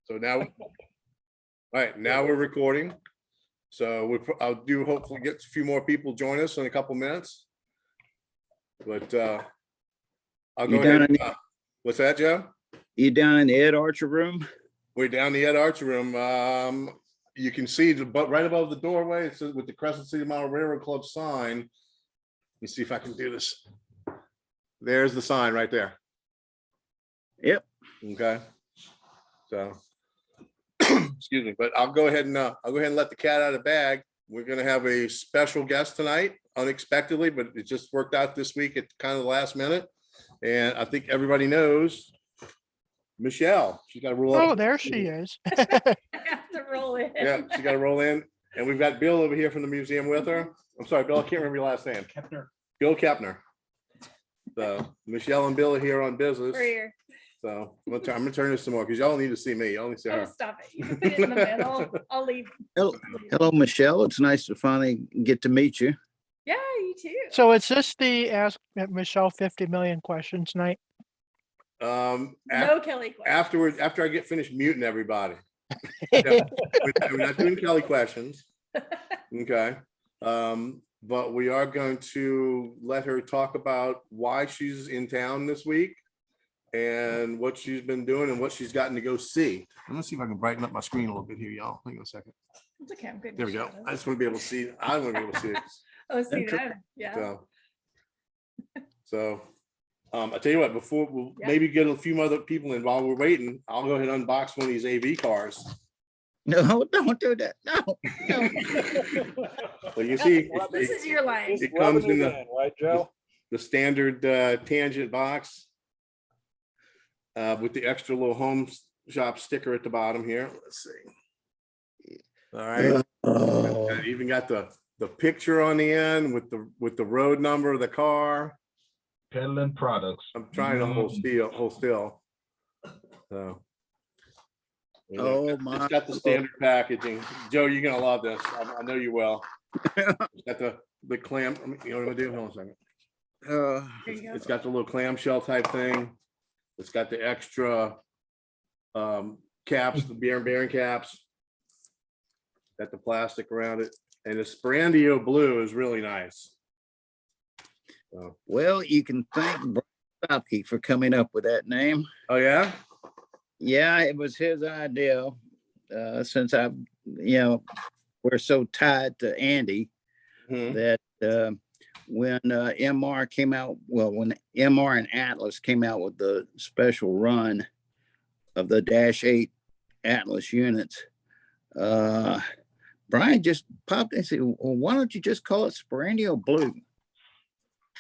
So now, all right, now we're recording. So I'll do hopefully get a few more people join us in a couple minutes. But I'll go ahead. What's that, Joe? You down in the Ed Archer room? We're down the Ed Archer room. You can see right above the doorway, it says with the Crescent City Model Railroad Club sign. Let me see if I can do this. There's the sign right there. Yep. Okay. So, excuse me, but I'll go ahead and let the cat out of the bag. We're going to have a special guest tonight, unexpectedly, but it just worked out this week at kind of the last minute. And I think everybody knows Michelle. She's got to roll up. Oh, there she is. I have to roll in. Yeah, she got to roll in. And we've got Bill over here from the museum with her. I'm sorry, Bill, I can't remember your last name. Kepner. Bill Kepner. So Michelle and Bill are here on business. We're here. So I'm gonna turn this some more because y'all need to see me. You only see Oh, her. stop it. You can put it in the middle. I'll leave. Hello, Michelle. It's nice to finally get to meet you. Yeah, you too. So is this the Ask Michelle 50 million questions night? No Kelly question. Afterwards, after I get finished muting everybody. We're not doing Kelly questions. Okay. But we are going to let her talk about why she's in town this week and what she's been doing and what she's gotten to go see. I'm gonna see if I can brighten up my screen a little bit here, y'all. Hang on a second. It's okay. I'm good. There we go. I just want to be able to see. I want to be able to see it. Oh, see that? Yeah. So I tell you what, before we'll maybe get a few other people in while we're waiting, I'll go ahead and unbox one of these AV cars. No, don't do that. No. Well, you see, This is your line. it comes in the Right, Joe? the standard tangent box with the extra little home shop sticker at the bottom here. Let's see. All right. And even got the picture on the end with the road number of the car. Peddling products. I'm trying to hold still. So. Oh my! It's got the standard packaging. Joe, you're gonna love this. I know you will. It's got the clam. You know what I'm gonna do? Hold on a second. There you go. It's got the little clamshell type thing. It's got the extra caps, the bearing caps. Got the plastic around it, and the Sporandio blue is really nice. So. Well, you can thank Brian Stopke for coming up with that name. Oh yeah. Yeah, it was his idea. Since we're so tied to Andy that when MR came out, when MR and Atlas came out with the special run of the -8 Atlas units, Brian just popped and said, well, why don't you just call it Sporandio Blue?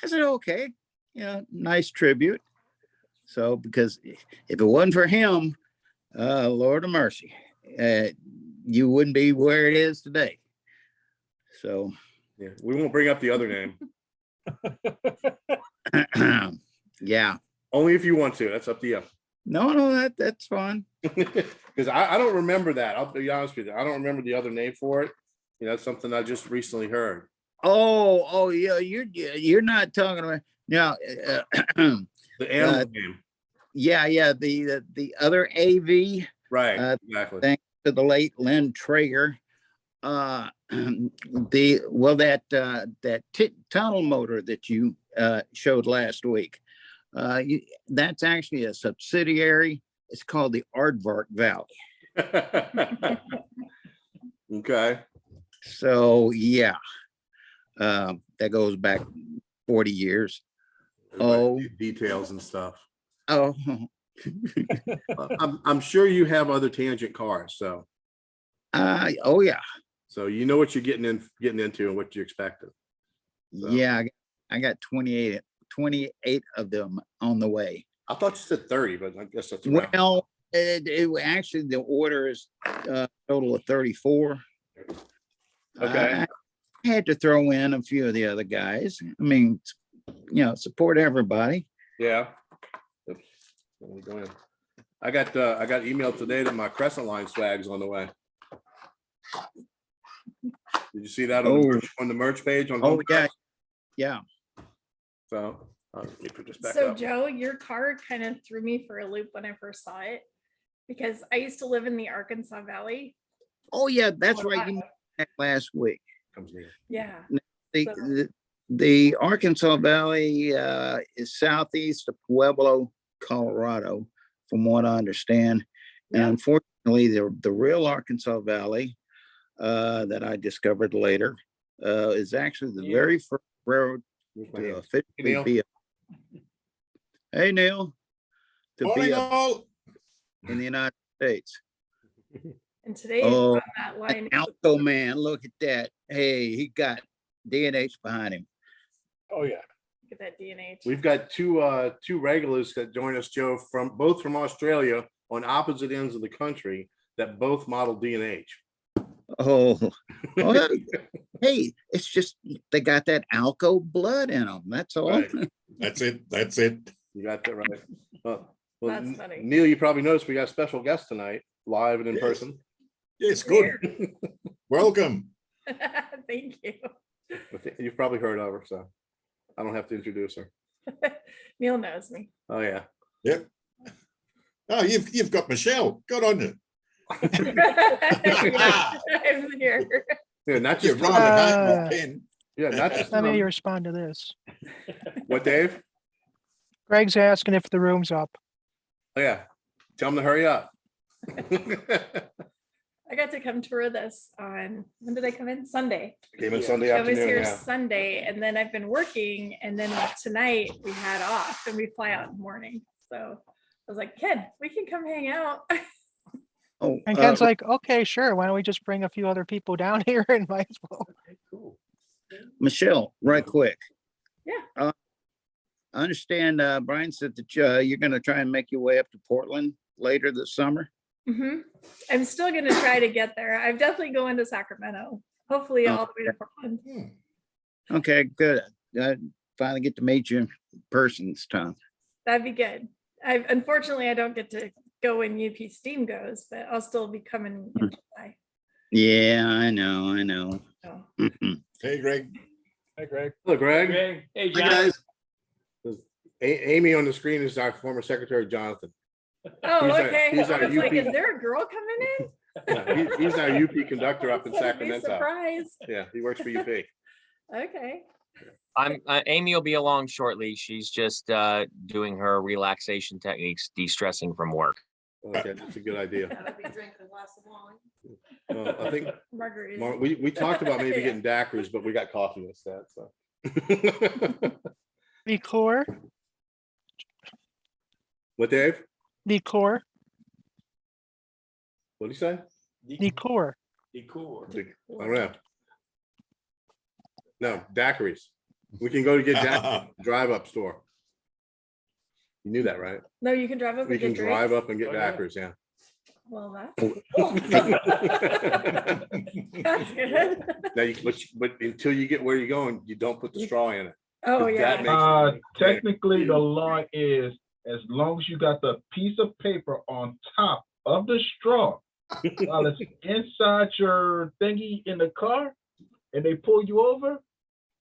I said, okay, nice tribute. So, because if it wasn't for him, Lord of mercy, you wouldn't be where it is today. So, yeah, we won't bring up the other name. Yeah. Only if you want to. That's up to you. No, that's fine. Because I don't remember that. I'll be honest with you. I don't remember the other name for it. That's something I just recently heard. Oh, yeah. You're not talking about now. The animal game. Yeah. The other AV. Right. Exactly. Thanks to the late Lynn Traeger. That tunnel motor that you showed last week. That's actually a subsidiary. It's called the Aardvark Valley. Okay. So yeah, that goes back 40 years. Oh, details and stuff. Oh, I'm sure you have other tangent cars, so. Oh yeah. So you know what you're getting into and what you expected. So. Yeah, I got 28 of them on the way. I thought you said 30, but I guess that's around. Well, it actually the order is total of 34. Okay. I had to throw in a few of the other guys. I mean, support everybody. Yeah. Oops. Let me go in. I got emailed today that my Crescent Line swag's on the way. Did you see that on the merch page? On yeah. So let me put this back So up. Joe, your car kind of threw me for a loop when I first saw it. because I used to live in the Arkansas Valley. Oh, yeah, that's Oh, right. You wow. mentioned that last week. Comes near. Yeah. The, So- the Arkansas Valley is southeast of Pueblo, Colorado, from what I understand. And Yeah. unfortunately, the real Arkansas Valley that I discovered later is actually the very first railroad Where's my to hands? officially Neil? be. Hey, Neil. To be Morning, a, all. in the United States. And today Oh, on that line. An Alto man, look at that. Hey, he got DNH behind him. Oh, yeah. Look at that DNH. We've got two regulars that join us, Joe, from both from Australia on opposite ends of the country that both model DNH. Oh, well, hey, it's just they got that Alco blood in them. That's all. Right. That's it. That's it. You got that right. Well, That's funny. Neil, you probably noticed we got a special guest tonight, live and in Yes. person. Yes, good. Welcome. Thank you. You've probably heard of her, so I don't have to introduce her. Neil knows me. Oh yeah. Yep. Oh, you've got Michelle. Good on you. I'm here. Yeah, not You're just rather hard Uh, with Ken. yeah, not just Let me respond to this. what, Dave? Greg's asking if the room's up. Oh yeah. Tell him to hurry up. I got to come tour this on, when did I come in? Sunday. Came in Sunday I was afternoon. here Yeah. Sunday and then I've been working and then tonight we had off and we fly out in the morning. So I was like, Ken, we can come hang out. Oh, And Ken's like, okay, sure. Why don't we just bring a few other people down here and might as well. Cool. Michelle, right quick. Yeah. I understand Brian said that you're going to try and make your way up to Portland later this summer. Mhm. I'm still gonna try to get there. I'm definitely going to Sacramento. Hopefully all the way to Portland. Hmm. Okay, good. I finally get to meet you in person this time. That'd be good. Unfortunately I don't get to go when UP Steam goes, but I'll still be coming in July. Yeah, I know. So. Mhm. Hey, Greg. Hi, Greg. Hello, Greg. Greg. Hey, Hi, John. guys. Amy on the screen is our former secretary, Jonathan. Oh, He's our- okay. he's our I was like, UP is there a girl coming in? Yeah, he's our UP conductor up in What a big Sacramento. Surprise. Yeah, he works for UP. Okay. Amy will be along shortly. She's just doing her relaxation techniques, de-stressing from work. Okay, that's a good idea. I'll be drinking a glass of wine. I think Margarita. we talked about maybe Yeah. getting daiquiris, but we got coffee instead. So. Liqueur, What, Dave? liqueur, What did he say? liqueur. Decor. I don't know. No, daiquiris. We can go to get drive up store. You knew that, right? No, you can drive up We and can get drive drinks. up and get Oh, yeah. daiquiris, yeah. Well, that's good. Now, but until you get where you're going, you don't put the straw in it. Oh, That yeah. makes- Technically, the law is as long as you got the piece of paper on top of the straw, while it's inside your thingy in the car, and they pull you over,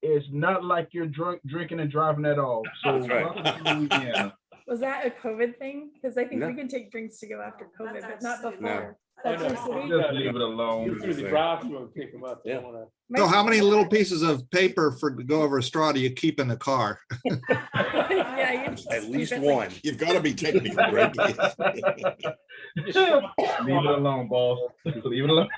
it's not like you're drinking and driving at all. So That's right. welcome to Louisiana. Was that a COVID thing? Because I think No. we can take drinks to go after COVID, but not No. before. Oh, That's no. your city? Just leave it You alone. through the drive-through and pick them up. They Yeah. don't wanna- My So how many son- little pieces of paper for to go over a straw do you keep in the car? Yeah, you just At keep least it like- one. You've got to be technical, Greg. Leave it alone, boss. Leave it alone.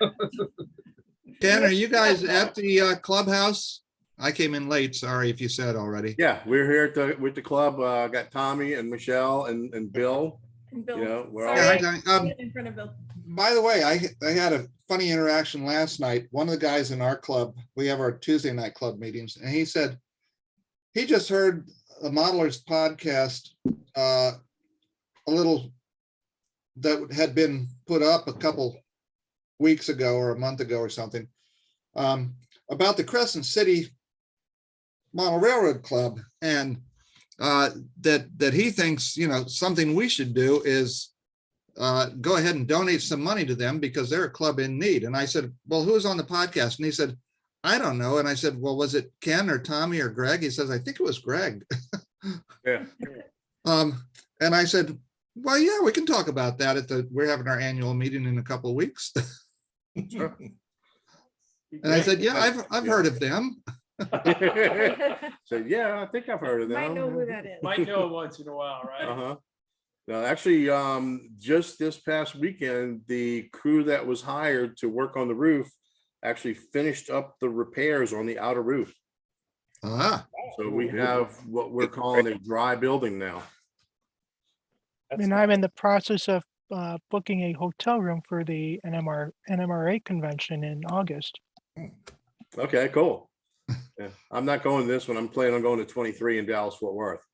Ken, are you guys at the clubhouse? I came in late. Sorry if you said already. Yeah, we're here with the club. Got Tommy and Michelle and Bill. And Bill, You know, we're all- sorry, Yeah, hi, Tommy. in front of Bill. By the way, I had a funny interaction last night. One of the guys in our club, we have our Tuesday night club meetings, and he said he just heard a modeler's podcast, a little that had been put up a couple weeks ago or a month ago or something, about the Crescent City Model Railroad Club, and that he thinks, something we should do is go ahead and donate some money to them because they're a club in need. And I said, well, who's on the podcast? And he said, I don't know. And I said, well, was it Ken or Tommy or Greg? He says, I think it was Greg. Yeah. And I said, Well, yeah, we can talk about that we're having our annual meeting in a couple of weeks. Sure. And I said, yeah, I've heard of them. So, yeah, I think I've heard of them. Might know who that is. Might know once in a while, right? Uh-huh. No, actually, just this past weekend, the crew that was hired to work on the roof actually finished up the repairs on the outer roof. Ah, So we have what we're calling a dry building now. And I'm in the process of booking a hotel room for the NMRA convention in August. Okay, cool. Yeah, I'm not going to this one. I'm planning on going to 23 in Dallas, Fort Worth.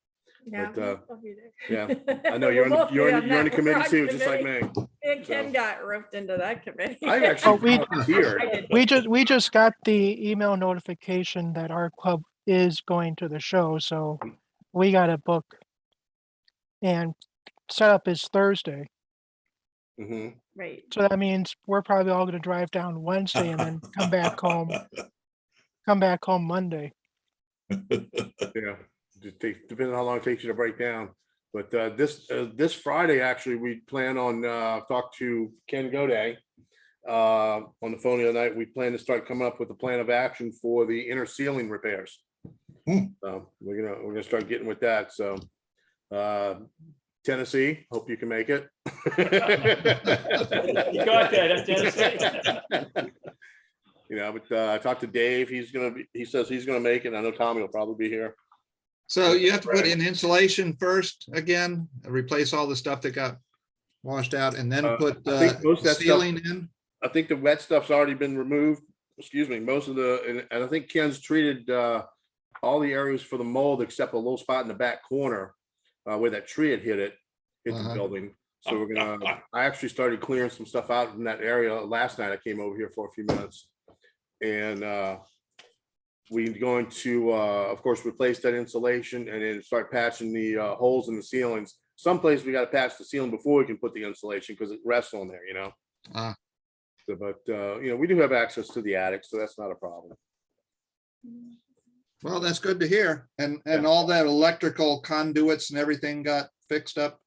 Yeah, But, I'll be there. yeah, I know you're on the, you're on the committee too, just like me. And Ken got roped into that committee. I've Oh, actually we- volunteered. I did. We just got the email notification that our club is going to the show, so we got to book. And setup is Thursday, Mhm. Right. so that means we're probably all going to drive down Wednesday and then come back home. Come back home Monday. Yeah, just depending on how long it takes you to break down. But this Friday, actually, we plan on talk to Ken Goday on the phone the other night. We plan to start coming up with a plan of action for the inner ceiling repairs. So we're gonna start getting with that. So Tennessee, hope you can make it. You got that, Tennessee. You know, but I talked to Dave. He says he's gonna make it. I know Tommy will probably be here. so you have to put in insulation first again, replace all the stuff that got washed out, and then put I think most of that stuff- ceiling in. I think the wet stuff's already been removed. Excuse me, most of and I think Ken's treated all the areas for the mold except a little spot in the back corner where that tree had hit the Uh-huh. building. So I actually started clearing some stuff out in that area last night. I came over here for a few minutes. And we're going to, of course, replace that insulation and then start patching the holes in the ceilings. Some places we got to patch the ceiling before we can put the insulation because it rests on there, you know. Ah. So, but you know, we do have access to the attic, so that's not a problem. Well, that's good to hear. And Yeah. all that electrical conduits and everything got fixed up.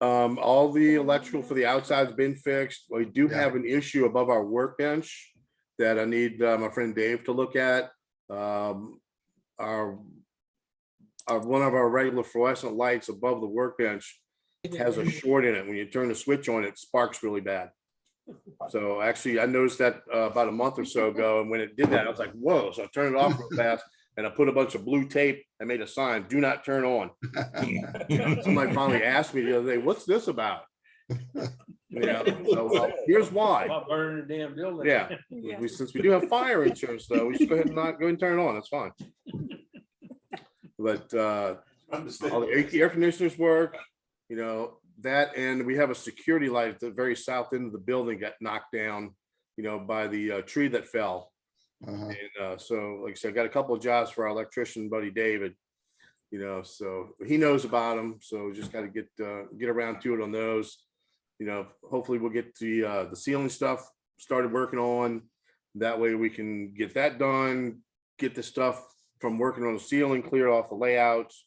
All the electrical for the outside's been fixed. We do have an issue above our workbench that I need my friend Dave to look at. Our one of our regular fluorescent lights above the workbench has a short in it. When you turn the switch on, it sparks really bad. So actually, I noticed that about a month or so ago, and when it did that, I was like, "Whoa!" So I turned it off real fast, and I put a bunch of blue tape and made a sign: "Do not turn on." Somebody finally asked me the other day, "What's this about?" Yeah. So well, here's why. About burning the damn building. Yeah. Yeah. Since we do have fire insurance, though, we should go ahead and go ahead and turn it on. That's fine. But all the air conditioners work, you know, that, and we have a security light at the very south end of the building got knocked down, you know, by the tree that fell. Uh-huh. And so, like I said, I got a couple of jobs for our electrician buddy David, you know, so he knows about them. So just got to get around to it on those. You know, hopefully we'll get the ceiling stuff started working on. That way we can get that done, get the stuff from working on the ceiling, clear off the layouts,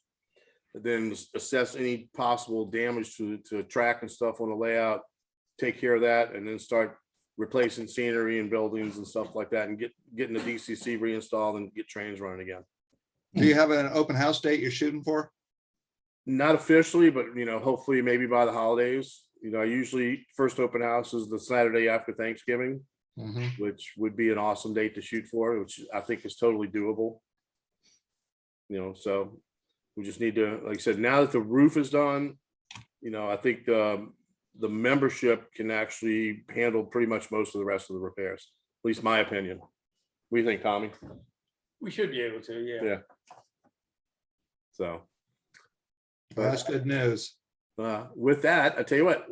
and then assess any possible damage to track and stuff on the layout, take care of that, and then start replacing scenery and buildings and stuff like that, and getting the DCC reinstalled and get trains running again. Do you have an open house date you're shooting for? Not officially, but you know, hopefully maybe by the holidays. You know, I usually first open house is the Saturday after Thanksgiving, Mhm. which would be an awesome date to shoot for, which I think is totally doable. You know, so we just need to, like I said, now that the roof is done, you know, I think the membership can actually handle pretty much most of the rest of the repairs, at least my opinion. What do you think, Tommy? We should be able to, yeah. Yeah. So. Well, that's good news. With that, I tell you what,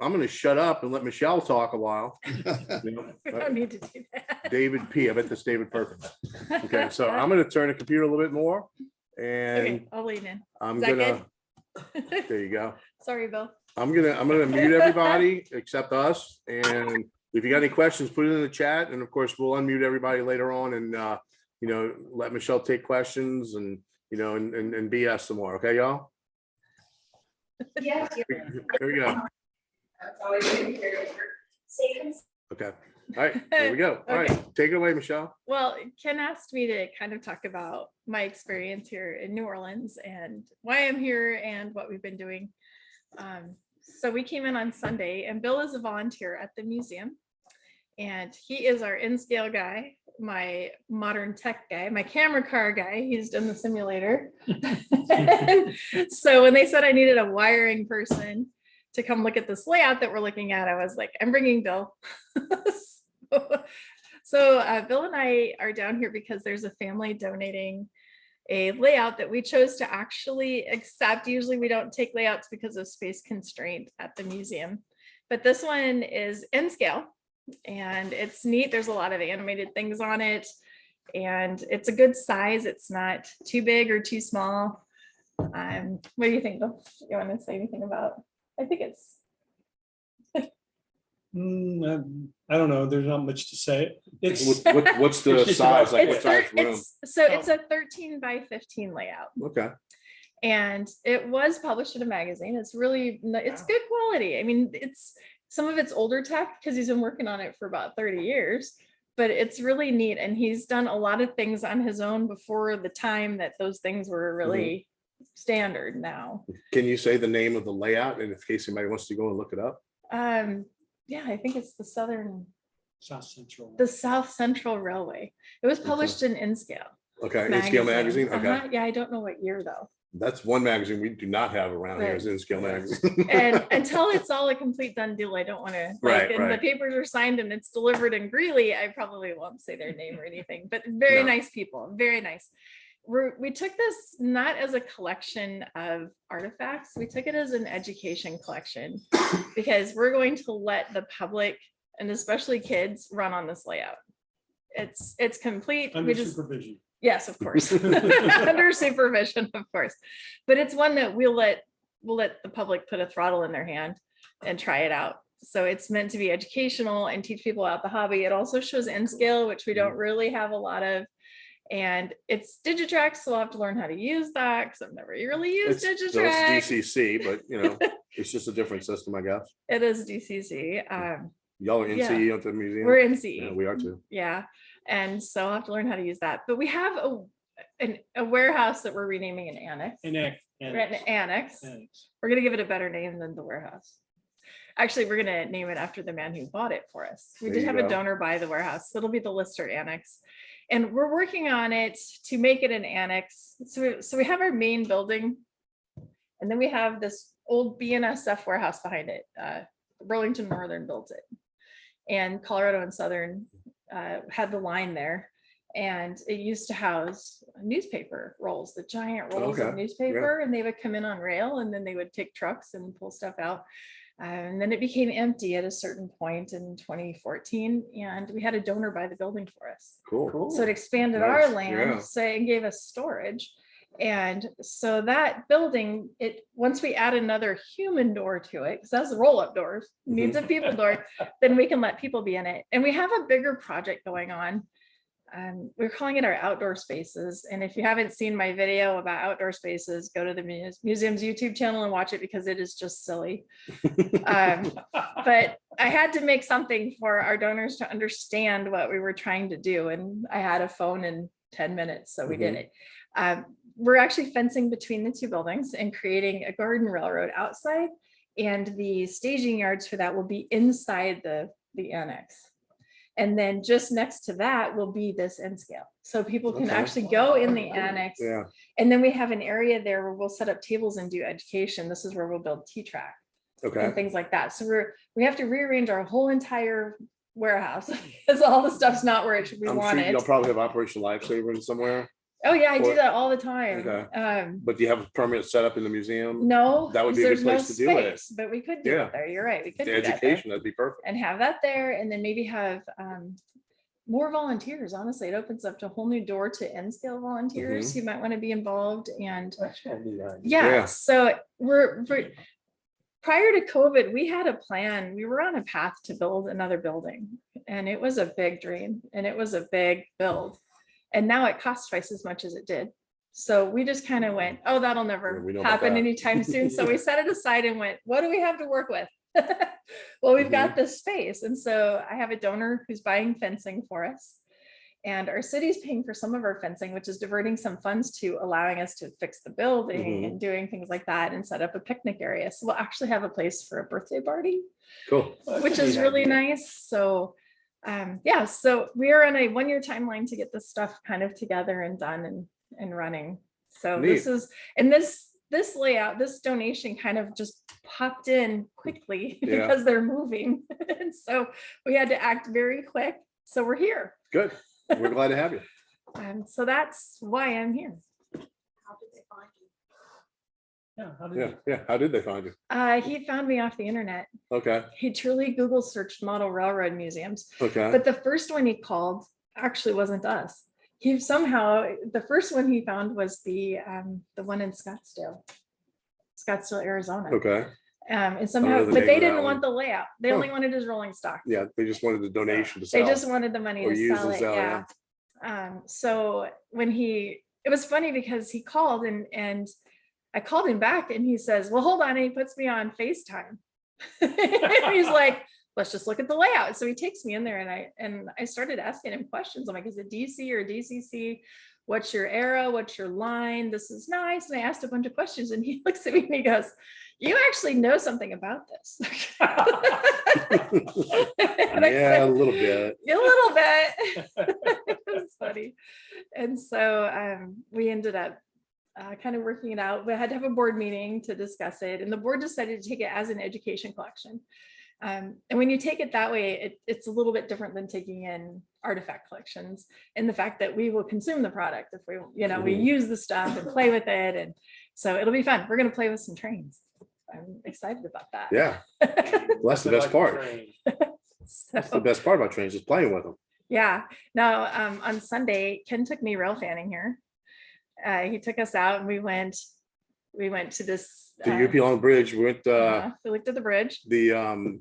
I'm going to shut up and let Michelle talk a while. You know, We don't need to do that. David P. I bet that's David Perkins. Okay, so I'm going to turn the computer a little bit more, and Okay, I'll lean in. I'm Is that gonna. good? There you go. Sorry, Bill. I'm gonna mute everybody except us, and if you got any questions, put it in the chat, and of course we'll unmute everybody later on, and you know, let Michelle take questions, and you know, and BS some more. Okay, y'all. Here we go. Okay. All right, here we go. All Okay. right, take it away, Michelle. Well, Ken asked me to kind of talk about my experience here in New Orleans and why I'm here and what we've been doing. So we came in on Sunday and Bill is a volunteer at the museum. And he is our in-scale guy, my modern tech guy, my camera car guy. He's done the simulator. So when they said I needed a wiring person to come look at this layout that we're looking at, I was like, I'm bringing Bill. So Bill and I are down here because there's a family donating a layout that we chose to actually accept. Usually we don't take layouts because of space constraint at the museum, but this one is in scale and it's neat. There's a lot of animated things on it and it's a good size. It's not too big or too small. What do you think, Bill? You want to say anything about? I think it's I don't know. There's not much to say. It's What's the It's just size? about- Like what it's size room? it's a 13 by 15 layout. Okay. And it was published in a magazine. It's really, it's good quality. I mean, it's some of it's older tech because he's been working on it for about 30 years, but it's really neat. And he's done a lot of things on his own before the time that those things were really standard now. Can you say the name of the layout in case anybody wants to go and look it up? Yeah, I think it's the South Central. South Central Railway. It was published in Scale. Okay, In-Scale Magazine? Okay. Yeah, I don't know what year though. That's one magazine we do not have around here Right. is In-Scale Magazine. And until it's all a complete done deal, I don't want to, Right, and the right. papers are signed and it's delivered in Greeley, I probably won't say their name or anything, but very No. nice people, very nice. We took this not as a collection of artifacts, we took it as an education collection because we're going to let the public and especially kids run on this layout. It's complete. Under supervision. Yes, of course. Under supervision, of course. But it's one that we'll let the public put a throttle in their hand and try it out. So it's meant to be educational and teach people about the hobby. It also shows in scale, which we don't really have a lot of. And it's Digitrax, so I'll have to learn how to use that because I've never really used So it's Digitrax. DCC, but it's just a different system, I guess. It is DCC. Y'all are Yeah. NCE at the museum? We're in CE. Yeah, we are too. Yeah. And so I'll have to learn how to use that. But we have a warehouse that we're renaming an annex. We're at an annex. We're gonna give it a better name than the warehouse. Actually, we're gonna name it after the man who bought it for us. We There did you have go. a donor buy the warehouse. It'll be the Lister Annex. And we're working on it to make it an annex. So we have our main building. And then we have this old BNSF warehouse behind it. Burlington Northern built it. And Colorado and Southern had the line there. And it used to house newspaper rolls, the giant rolls Okay, of newspaper, and they would come in on rail and then they would take trucks and pull stuff out. And then it became empty at a certain point in 2014, and we had a donor buy the building for us. Cool. So it expanded our Nice, land, yeah. so it gave us storage. And so that building, once we add another human door to it, because that's the roll-up doors, needs a people door, then we can let people be in it. And we have a bigger project going on. We're calling it our outdoor spaces. And if you haven't seen my video about outdoor spaces, go to the museum's YouTube channel and watch it because it is just silly. But I had to make something for our donors to understand what we were trying to do. And I had a phone in 10 minutes, so we did it. We're actually fencing between the two buildings and creating a garden railroad outside. And the staging yards for that will be inside the annex. And then just next to that will be this N scale. So people can Okay. actually go in the annex. Yeah. And then we have an area there where we'll set up tables and do education. This is where we'll build T-track Okay. and things like that. So we have to rearrange our whole entire warehouse because all the stuff's not where it should be I'm sure wanted. you'll probably have Operation Lifesaver in somewhere, Oh yeah, I do or- that all the time. Okay. but do you have a permanent setup in the museum? No. That would be a there's good place no to do it. space, but we could do Yeah. it there. You're right. We could The do that there. education, that'd be perfect. And have that there, and then maybe have more volunteers. Honestly, it opens up a whole new door to N-scale volunteers who might want to be involved. And yeah, so we're prior to COVID, we had a plan. We were on a path to build another building, and it was a big dream and it was a big build. And now it costs twice as much as it did. So we just kind of went, oh, that'll Yeah, never we know about happen that. anytime soon. So we set it aside and went, what do we have to work with? Well, we've got Mm-hmm. this space. And so I have a donor who's buying fencing for us. And our city's paying for some of our fencing, which is diverting some funds to allowing us to fix the building Mhm. and doing things like that and set up a picnic area. So we'll actually have a place for a birthday party, Cool. which is really nice. So yeah, so we are on a 1-year timeline to get this stuff kind of together and done and running. So Neat. this is, and this layout, this donation kind of just popped in quickly Yeah. because they're moving. And so we had to act very quick. So we're here. Good. We're glad to have you. So that's why I'm here. Yeah, how did Yeah. you- Yeah. How did they find you? He found me off the internet. Okay. He truly Google searched model railroad museums, Okay. but the first one he called actually wasn't us. He somehow, the first one he found was the one in Scottsdale, Arizona. Okay. And know somehow, the but name they of that didn't one. want the layout. They Huh. only wanted his rolling stock. Yeah. They just wanted the donation to They sell. just wanted the money Or to use sell and it. sell, Yeah. So when it was funny because he called and I called him back and he says, well, hold on. And he puts me on FaceTime. He's like, let's just look at the layout. So he takes me in there and I started asking him questions. I'm like, is it DC or DCC? What's your era? What's your line? This is nice. And I asked a bunch of questions and he looks at me and he goes, you actually know something about this. And I Yeah, said, a little bit. a little bit. It was funny. And so we ended up kind of working it out. We had to have a board meeting to discuss it. And the board decided to take it as an education collection. And when you take it that way, it's a little bit different than taking in artifact collections and the fact that we will consume the product if we, we Mhm. use the stuff and play with it. And so it'll be fun. We're going to play with some trains. I'm excited about that. Yeah. Well, that's the best part. That's the So, best part about trains is playing with them. yeah. Now, on Sunday, Ken took me rail fanning here. He took us out and we went to this. The UP Long Bridge, we went We looked at the bridge. the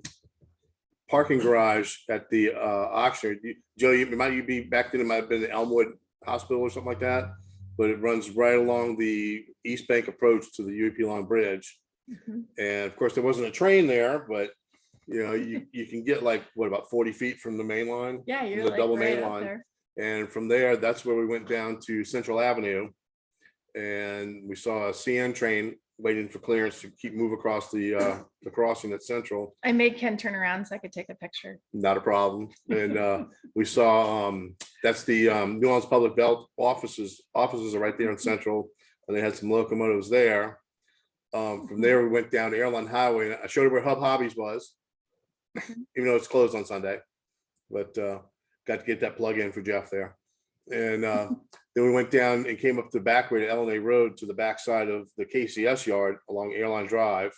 parking garage at the auction. Joe, you be back then, it might have been the Elmwood Hospital or something like that, but it runs right along the East Bank approach to the UP Long Bridge. Mhm. And of course, there wasn't a train there, but you can get like, what, about 40 feet from the main line? Yeah, you're the like double right main up line. there. And from there, that's where we went down to Central Avenue. And we saw a CN train waiting for clearance to keep move across the crossing at Central. I made Ken turn around so I could take a picture. Not a problem. And we saw that's the New Orleans Public Belt offices. Offices are right there in Central, and they had some locomotives there. From there, we went down to Airline Highway, and I showed her where Hub Hobbies was, even though it's closed on Sunday. But got to get that plug in for Jeff there. And then we went down and came up the back way to LNA Road to the backside of the KCS yard along Airline Drive.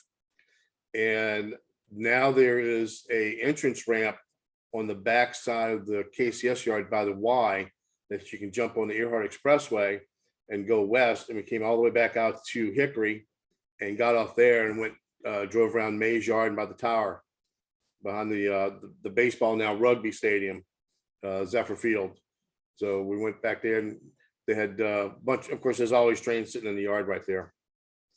And now there is a entrance ramp on the backside of the KCS yard by the Y that you can jump on the Earhart Expressway and go west. And we came all the way back out to Hickory and got off there and went drove around Mays Yard and by the tower behind the baseball, now rugby stadium, Zephyr Field. So we went back there and they had a bunch, of course, there's always trains sitting in the yard right there.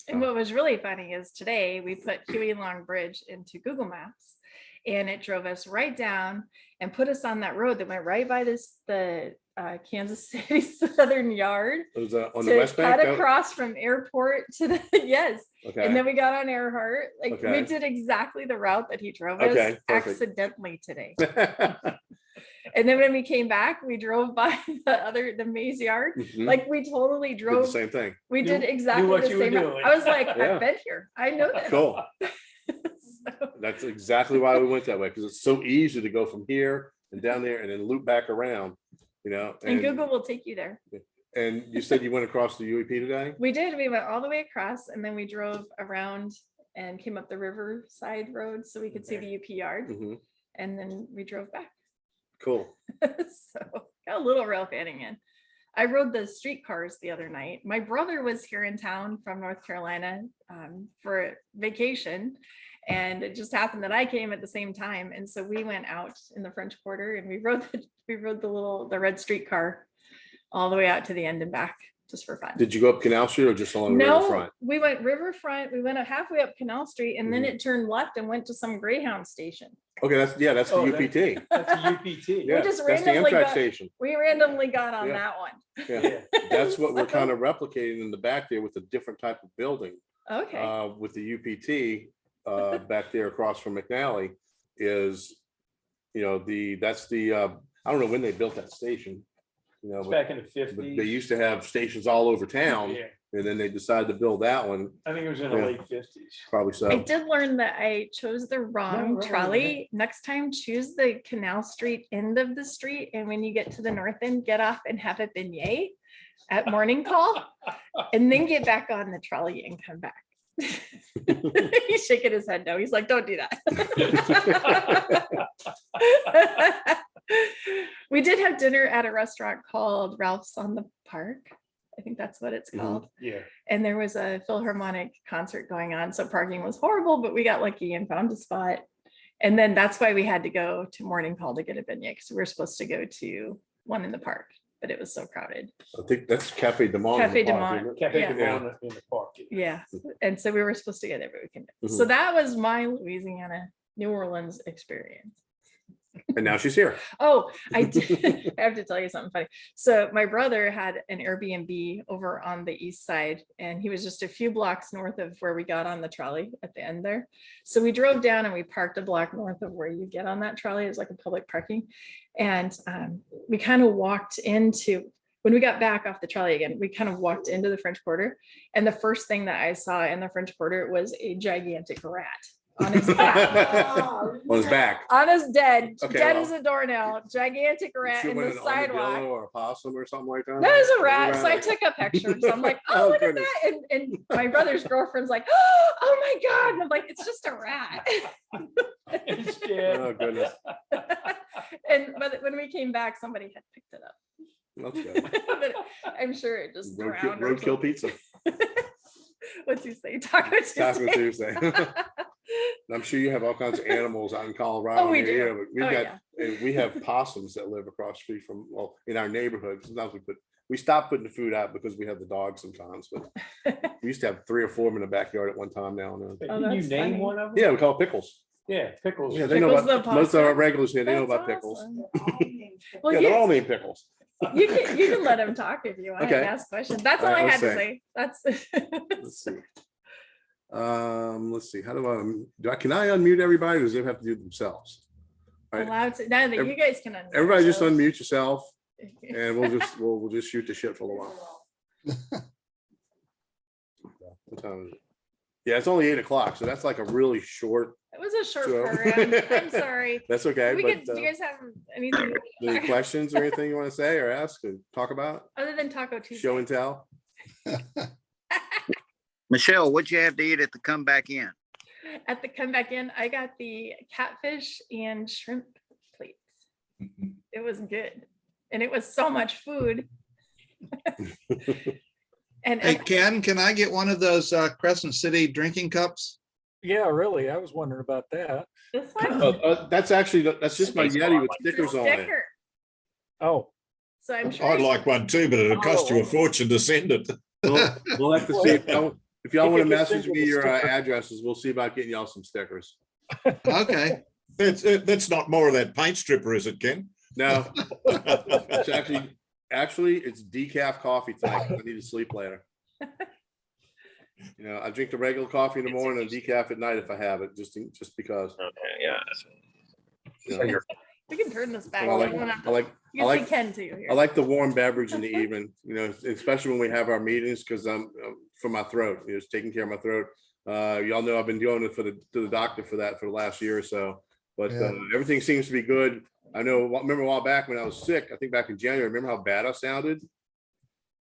And what was really funny is today we put Huey Long Bridge into Google Maps and it drove us right down and put us on that road that went right by the Kansas City Southern Yard. It was on the To west bank. cut across from airport to the, yes. And Okay. then we got on Earhart. Like Okay. we did exactly the route that he drove us Okay, perfect. accidentally today. And then when we came back, we drove by the Mays Yard. Mhm. Like we totally Did the drove. same thing. We Knew- did exactly what the you were same. doing. I was like, Yeah. I've been here. I know this. Cool. So, That's exactly why we went that way, because it's so easy to go from here and down there and then loop back around, and Google will take you there. And you said you went across the UEP today? We did. We went all the way across and then we drove around and came up the Riverside Road so we could see the UP yard. Mhm. And then we drove back. Cool. So got a little rail fanning in. I rode the streetcars the other night. My brother was here in town from North Carolina for vacation. And it just happened that I came at the same time. And so we went out in the French Quarter and we rode the red streetcar all the way out to the end and back. just for fun. Did you go up Canal Street or just along the No, riverfront? we went riverfront. We went halfway up Canal Street and then Mhm. it turned left and went to some Greyhound station. Okay, that's the Oh, UPT. That's a UPT. Yeah, just that's the randomly Amtrak got- station. We randomly got on Yeah. that one. Yeah, that's what we're So- kind of replicating in the back there with a different type of building. Okay. With the UPT back there across from McNally is, that's the, I don't know when they built that station. It's But back in the but 50s. they used to have stations all over town, Yeah, and then they decided to build that one, I think it was in the Yeah. late 50s. probably so. I did learn that I chose the wrong really, trolley. Next time, choose the Canal Street end of the street. And when you get to the north end, get off and have a beignet at morning call and then get back on the trolley and come back. He's shaking his head no. He's like, don't do that. We did have dinner at a restaurant called Ralph's on the Park. I think that's what it's Mhm. called. Yeah. And there was a Philharmonic concert going on. So parking was horrible, but we got lucky and found a spot. And then that's why we had to go to morning call to get a beignet because we were supposed to go to one in the park, but it was so crowded. I think that's Cafe de Monde. Cafe de Monde. Cafe Yeah. de Monde in the park. Yeah. And so we were supposed to get every weekend. So that was my Louisiana, New Orleans experience. And now she's here. Oh, I did. I have to tell you something funny. So my brother had an Airbnb over on the east side, and he was just a few blocks north of where we got on the trolley at the end there. So we drove down and we parked a block north of where you get on that trolley. It was like a public parking. And we kind of walked into, when we got back off the trolley again, we kind of walked into the French Quarter. And the first thing that I saw in the French Quarter was a gigantic rat on his back. On his back. On his dead, Okay, dead well. as a doornail, gigantic rat She in went the an armadillo sidewalk. or a possum or something like that. That was a rat. Rat. So I took a picture. So I'm like, oh, Oh, look goodness. at that. And my brother's girlfriend's like, oh my God. And I'm like, it's just a rat. It's scared. Oh, goodness. But when we came back, somebody had picked it up. That's good. But I'm sure it just drowned. or Roadkill pizza. something. What's he say? Taco Tuesday. Taco Tuesday. I'm sure you have all kinds of animals out in Colorado. Oh, we near do. you, but We've Oh, got, and we have possums that live across the street from, well, in our neighborhood. Sometimes we stopped putting the food out because we have the dogs sometimes, but we used to have 3 or 4 of them in the backyard at one time now and then. Oh, Didn't you that's name funny. one of them? Yeah, we call it pickles. Yeah, pickles. Yeah, they know Pickles about, the most of our possum? regulars here, they know That's about pickles. awesome. Yeah, Well, they're you, all named pickles. you can let him talk if you want Okay. and ask questions. That's all All I right, had to let's say. That's Let's see. Let's see. How can I unmute everybody? Or does they have to do it themselves? All right. allowed to. Now that you guys can. unmute Everybody just yourselves. unmute yourself and we'll just shoot the shit for a little while. What time is it? Yeah, it's only 8 o'clock, so that's like a really short. It was a short So- program. I'm sorry. That's okay. We could. But Do you guys have anything any questions or anything you want to say or ask or talk about? other than Taco Tuesday? Show and tell. Michelle, what'd you have to eat at the come back in? At the come back in, I got the catfish and shrimp plates. It was good, and it was so much food. And Hey, Ken, can I get one of those Crescent City drinking cups? Yeah, really. I was wondering about that. this one, That's just my Yeti with it's a stickers on it. sticker. Oh, So I'm sure. I'd like one too, but it'll cost you a fortune to send it. We'll have to see if y'all You want to can just message send me them a your sticker. addresses. We'll see about getting y'all some stickers. Okay. That's not more of that paint stripper, is it, Ken? No, it's actually it's decaf coffee tonight. 'Cause I need to sleep later. I drink the regular coffee in the morning and decaf at night if I have it, just because. Okay, yeah. you know. We can turn this back. I You wanna- like you can see Ken too here. I like the warm beverage in the evening, especially when we have our meetings, because I'm for my throat, it's taking care of my throat. Y'all know I've been doing it to the doctor for that for the last year or so, but Yeah. everything seems to be good. I remember a while back when I was sick, I think back in January, remember how bad I sounded?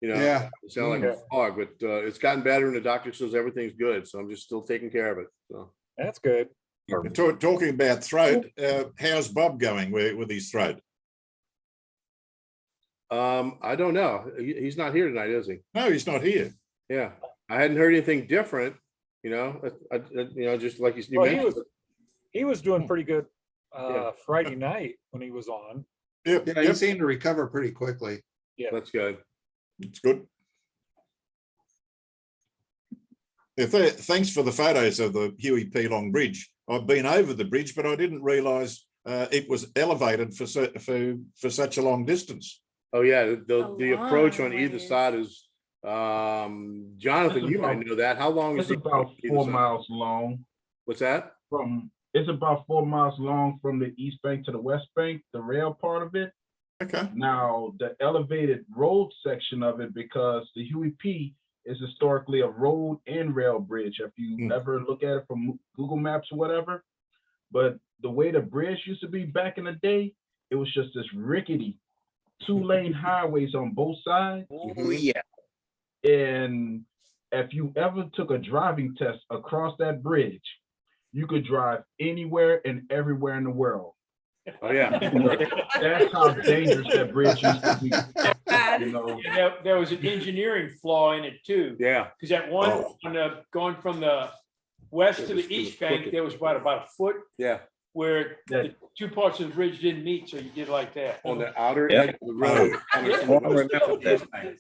Yeah. It sounded like a fog, but it's gotten better and the doctor says everything's good. So I'm just still taking care of it. So that's good. Talking about throat, how's Bob going with his throat? I don't know. He's not here tonight, is he? No, he's not here. Yeah. I hadn't heard anything different, just like you Well, mentioned. he was doing pretty good Yeah. Friday night when he was on. Yep, Yeah, you seem to recover pretty quickly. Yeah. That's good. it's good. Thanks for the photos of the Huey P. Long Bridge. I've been over the bridge, but I didn't realise it was elevated for such a long distance. Oh, yeah, A the approach long on either ways. side is, Jonathan, It's you might about- know that. How long is It's the? about either 4 side? miles long. What's that? It's about 4 miles long from the east bank to the west bank, the rail part of it. Okay. Now, the elevated road section of it, because the Huey P is historically a road and rail bridge, if you ever look at it from Google Maps or whatever. But the way the bridge used to be back in the day, it was just this rickety 2-lane highways on both sides. Oh, yeah. And if you ever took a driving test across that bridge, you could drive anywhere and everywhere in the world. Oh, yeah. That's how dangerous that bridge used to be. You know, And there was an engineering flaw in it too. Yeah. Because that one, Oh. going from the west It to was- the it was east bank, crooked. there was about a foot Yeah. where That- the two parts of the bridge didn't meet, so you did like that. On the outer Yeah. edge of the road. coming from the I west remember to the east that. bank.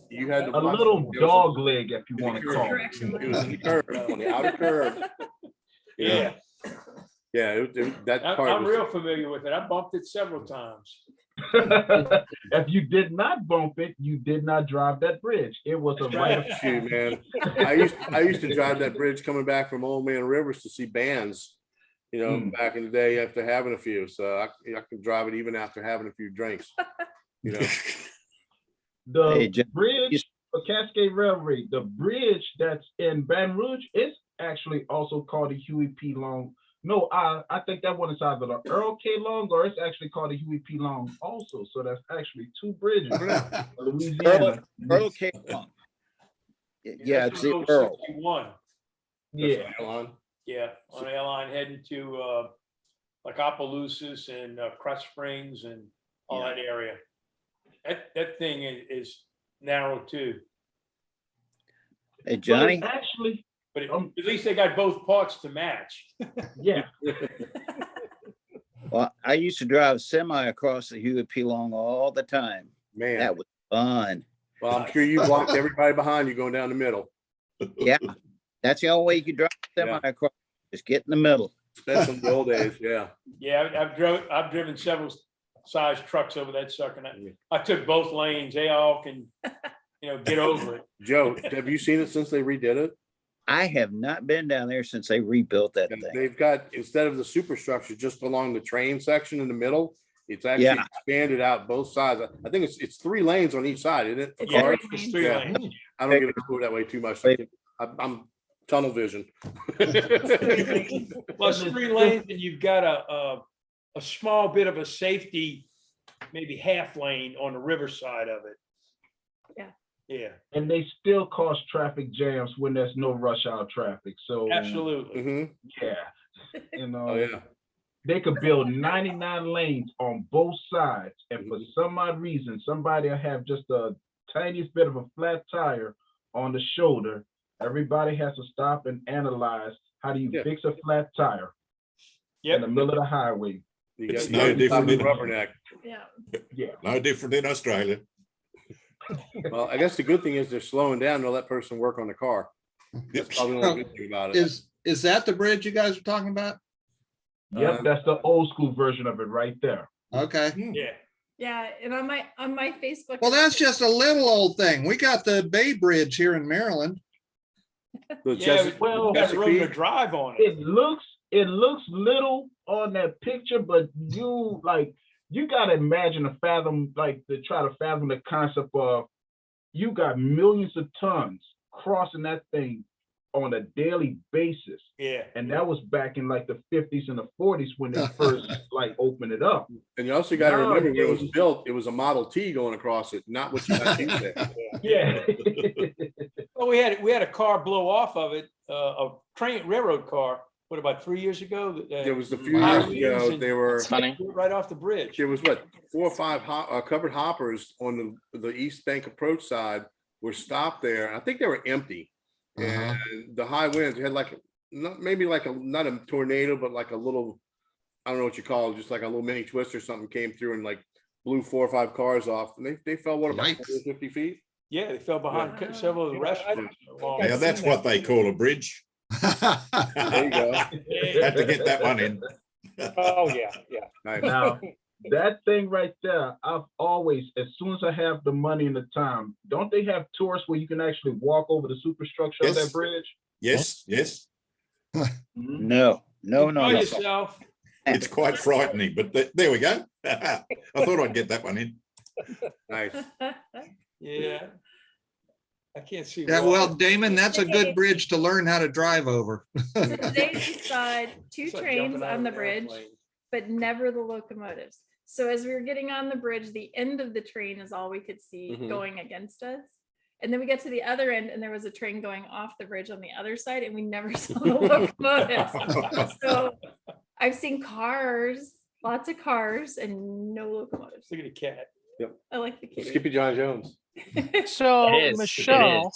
You had to a watch- little there was dog leg, if you in the want to curve. call it. Direction It was in the curve, on the outer curve. Yeah, Yeah, that part I'm was. real familiar with it. I bumped it several times. If you did not bump it, you did not drive that bridge. It was a rite of Shoot, man. I used to drive that bridge coming back from Old Man Rivers to see bands, back in the day after having a few. So I can drive it even after having a few drinks. The Hey, Jim, bridge for Cascade Railway, the bridge that's in Baton Rouge is actually also called the Huey P. Long. No, I think that one is either the Earl K. Long or it's actually called the Huey P. Long also. So that's actually 2 bridges in Louisiana. Earl K. Long. Yeah, it's the Earl. 61. Yeah. Yeah, on the line heading to like Opelousas and Crest Springs and all that area. That thing is narrow too, Hey, Well, Johnny, it's actually, but at least they got both parts to match. yeah. well, I used to drive semi across the Huey P. Long all the time. Man, That was fun. well, I'm sure you blocked everybody behind you going down the middle, Yeah, that's the only way you could drive semi across. Just get in the middle. especially in the old days. Yeah. Yeah, I've driven several size trucks over that sucker. And I took both lanes. They all can, get over it. Joe, have you seen it since they redid it? I have not been down there since they rebuilt that thing. They've got, instead of the superstructure just along the train section in the middle, it's actually Yeah. expanded out both sides. I think it's 3 lanes on each side, isn't it? for It's cars? three It's 3 Yeah. lanes. I don't get it over that way too much. I'm tunnel vision. Plus 3 lanes, and you've got a small bit of a safety, maybe half lane on the river side of it. Yeah. Yeah, And they still cause traffic jams when there's no rush hour traffic. So absolutely. Mhm. yeah, Oh, yeah. they could build 99 lanes on both sides, and for some odd reason, somebody will have just the tiniest bit of a flat tire on the shoulder. Everybody has to stop and analyze, how do you Yeah. fix a flat tire in Yep. the middle of the highway? You It's got- no you got different the in- rubberneck. Yeah. Yeah. No different in Australia. Well, I guess the good thing is they're slowing down to let person work on the car. That's probably the only good thing about it. Is that the bridge you guys are talking about? Yep, that's the old school version of it right there. Okay. Yeah. Yeah, and on my Facebook. Well, that's just a little old thing. We got the Bay Bridge here in Maryland. The Yeah, Chesa- well, got the room to Chesapeake, drive on it. It looks little on that picture, but you gotta imagine to try to fathom the concept of, you got millions of tons crossing that thing on a daily basis. Yeah. And that was back in like the 50s and the 40s when they first opened it up. And you also got to remember when it was Nowadays- built, it was a Model T going across it, not what you got used to. Yeah. Well, we had a car blow off of it, a railroad car, about 3 years ago? There was a few Wow. years ago, they were, Funny. Right off the bridge. there was 4 or 5 covered hoppers on the East Bank approach side were stopped there. And I think they were empty. Uh-huh. And the high winds, you had not a tornado, but like a little, I don't know what you call it, just like a little mini twist or something came through and blew 4 or 5 cars off. And they fell, about Yikes. 50 feet? Yeah, they fell behind Wow. several of the Yeah, restaurants. along- Now that's what they call a bridge. There you go. Had to get that one in. Oh, yeah, yeah. Nice. Now, that thing right there, I've always, as soon as I have the money and the time, don't they have tours where you can actually walk over the superstructure of Yes. that bridge? Yes, yes. Mhm. No, no, no, Enjoy no. yourself. It's quite frightening, but there we go. I thought I'd get that one in. Nice. Yeah. I can't see. Yeah, why. well, Damon, that's a good bridge to learn how to drive over. So today we saw two It's like trains jumping out on of the an bridge, airplane. but never the locomotives. So as we were getting on the bridge, the end of the train is all we could see Mhm. going against us. And then we get to the other end and there was a train going off the bridge on the other side and we never saw the locomotives. So I've seen cars, lots of cars and no locomotives. Look at the cat. I like the kitty. Skippy John Jones. So It is, it Michelle,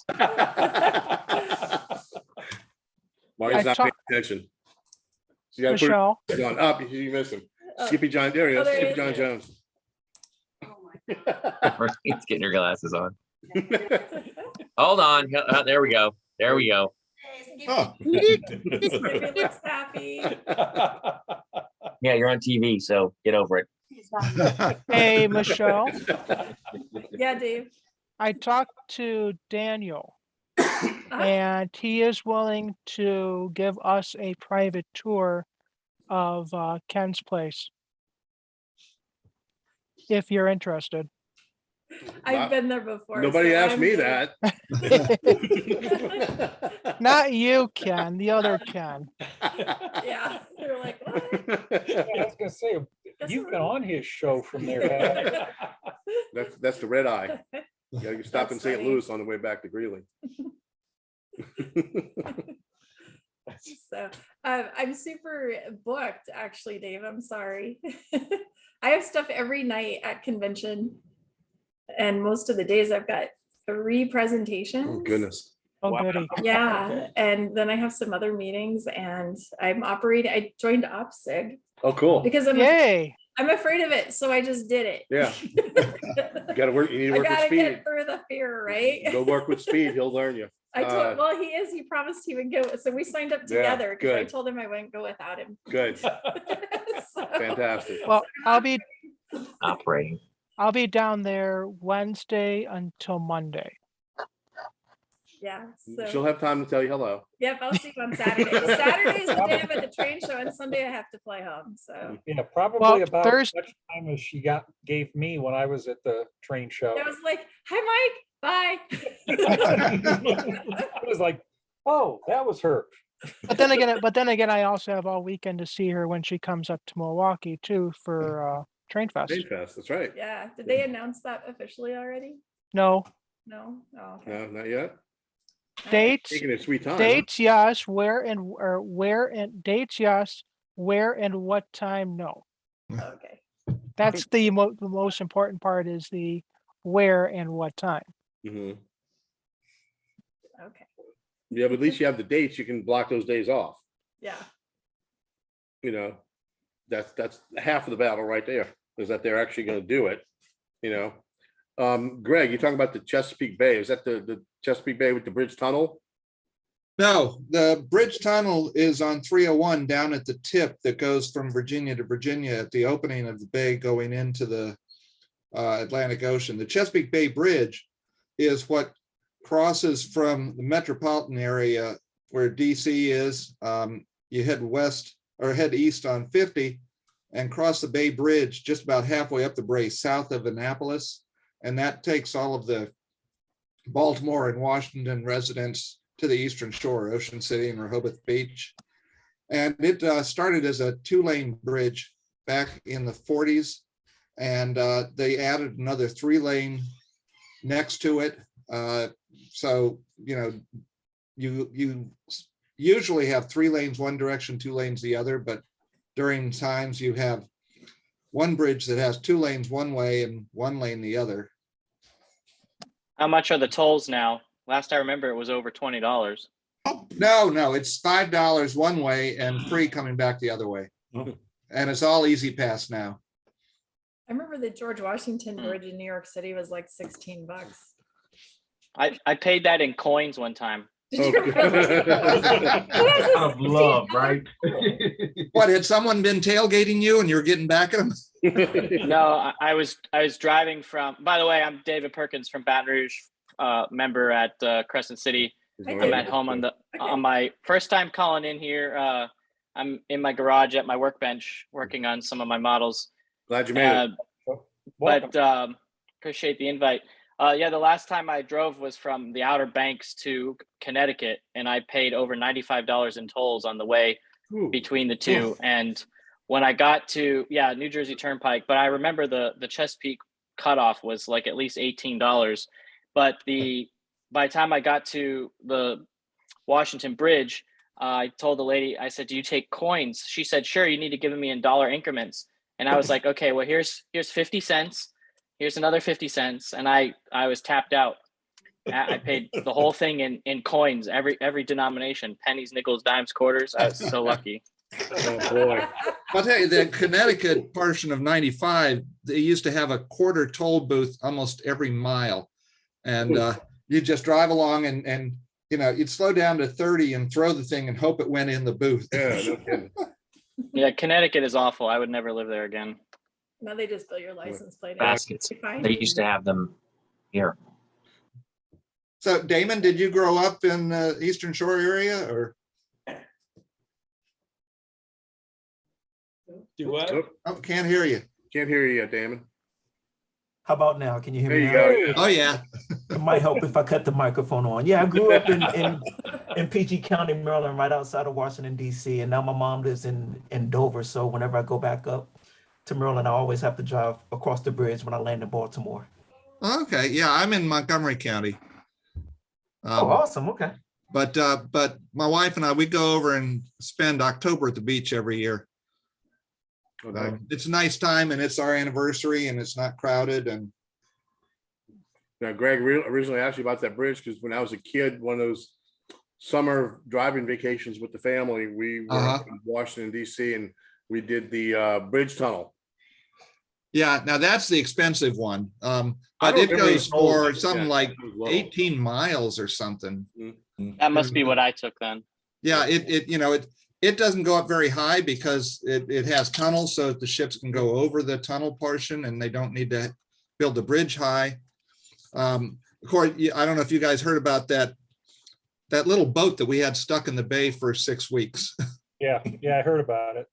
Marty's I not paying attention. So you gotta Michelle, put it on up. You miss him. Oh. Skippy John, there he Oh, is. there he Skippy is. John Jones. He's getting her glasses on. Hold on. There we go. There we go. Oh. Skippy looks happy. Yeah, you're on TV, so get over it. hey, Michelle, Yeah, Dave. I talked to Daniel Uh-huh. and he is willing to give us a private tour of Ken's place. If you're interested. I've been there before. Nobody so asked I'm me good. that. Not you, Ken, the other Ken. Yeah, they're like, what? Yeah, I was gonna say, Guess you've we're- been on his show from there. That's the red eye. You gotta stop in That's St. funny. Louis on the way back to Greeley. So I'm super booked, actually, Dave. I'm sorry. I have stuff every night at convention, and most of the days I've got 3 presentations. Oh, goodness. Oh, Wow. goody. Yeah, Okay. and then I have some other meetings, and I'm operating. I joined OPSIG Oh, cool. because Yay. I'm afraid of it, so I just did it. Yeah. You gotta work, you need to I work with gotta speed. get through the fear, right? Go work with speed. He'll learn you. I told, well, he promised he would go, so we signed up Yeah, together because I good. told him I wouldn't go without him. Good. So- Fantastic. Well, I'll be Operating. down there Wednesday until Monday. Yeah, She'll so, have time to tell you hello. yep, I'll see you on Saturday. Saturday is the day I'm at the train show and Sunday I have to fly home, so. Yeah, probably Well, about Thursday- such time as she gave me when I was at the train show. I was like, hi, Mike, bye. It was like, oh, that was her. But then again, I also have all weekend to see her when she comes up to Milwaukee too for Train Fest. Train Fest, that's right. Yeah, did they announce that officially already? No No? Oh, okay. No, not yet. dates. Taking a sweet time. huh? Dates, yes. Where and dates, yes. Where and what time, no. Okay. That's the most important part is the where and what time. Mhm. Okay. Yeah, but at least you have the dates. You can block those days off. Yeah. You know, that's half of the battle right there, is that they're actually gonna do it, you know? Greg, you're talking about the Chesapeake Bay. Is that the Chesapeake Bay with the bridge tunnel? No, the bridge tunnel is on 301 down at the tip that goes from Virginia to Virginia at the opening of the bay going into the Atlantic Ocean. The Chesapeake Bay Bridge is what crosses from the metropolitan area where DC is. You head west or head east on 50 and cross the Bay Bridge just about halfway up the bay south of Annapolis. And that takes all of the Baltimore and Washington residents to the Eastern Shore, Ocean City and Rehoboth Beach. And it started as a 2-lane bridge back in the 40s. And they added another 3-lane next to it. So, you know, you usually have 3 lanes one direction, 2 lanes the other, but during times you have one bridge that has 2 lanes one way and 1 lane the other. How much are the tolls now? Last I remember, it was over $20. No, it's $5 one way and free coming back the other way. Oh. And it's all easy pass now. I remember the George Washington Bridge in New York City was like $16. I paid that in coins one time. Did you really? Out of love, right? What, had someone been tailgating you and you were getting back at them? No, I was driving from. By the way, I'm David Perkins from Baton Rouge, member at Crescent City. I'm at home on my first time calling in here. I'm in my garage at my workbench working on some of my models. Glad you made it. But appreciate the invite. Yeah, the last time I drove was from the Outer Banks to Connecticut, and I paid over $95 in tolls on the way between the two. And when I got to New Jersey Turnpike, but I remember the Chesapeake cutoff was like at least $18. But by the time I got to the Washington Bridge, I told the lady, I said, "Do you take coins?" She said, "Sure, you need to give me in dollar increments." And I was like, "Okay, well, here's 50 cents. Here's another 50 cents." And I was tapped out. I paid the whole thing in coins, every denomination, pennies, nickels, dimes, quarters. I was so lucky. Oh, boy. I'll tell you, the Connecticut portion of 95, they used to have a quarter toll booth almost every mile. And you just drive along and you'd slow down to 30 and throw the thing and hope it went in the booth. Yeah, no kidding. Yeah, Connecticut is awful. I would never live there again. Now they just bill your license plate. Baskets. They used to have them here. So Damon, did you grow up in the Eastern Shore area or? Do what? Oh, can't hear you. Can't hear you yet, Damon. How about now? Can you hear There me you now? go. Yeah. Oh, yeah. It might help if I cut the microphone on. Yeah, I grew up in PG County, Maryland, right outside of Washington, D.C. And now my mom lives in Dover. So whenever I go back up to Maryland, I always have to drive across the bridge when I land in Baltimore. Okay. Yeah, I'm in Montgomery County. Oh, awesome. Okay. But my wife and I, we go over and spend October at the beach every year. Okay. It's a nice time and it's our anniversary and it's not crowded. And Now, Greg originally asked you about that bridge because when I was a kid, one of those summer driving vacations with the family, we were in Washington, D.C., and we did the bridge tunnel. yeah, now that's the expensive one. But it goes for something like 18 miles or something. That must be what I took then. Yeah, it doesn't go up very high because it has tunnels so that the ships can go over the tunnel portion and they don't need to build the bridge high. Of course, I don't know if you guys heard about that little boat that we had stuck in the bay for 6 weeks. Yeah, I heard about it.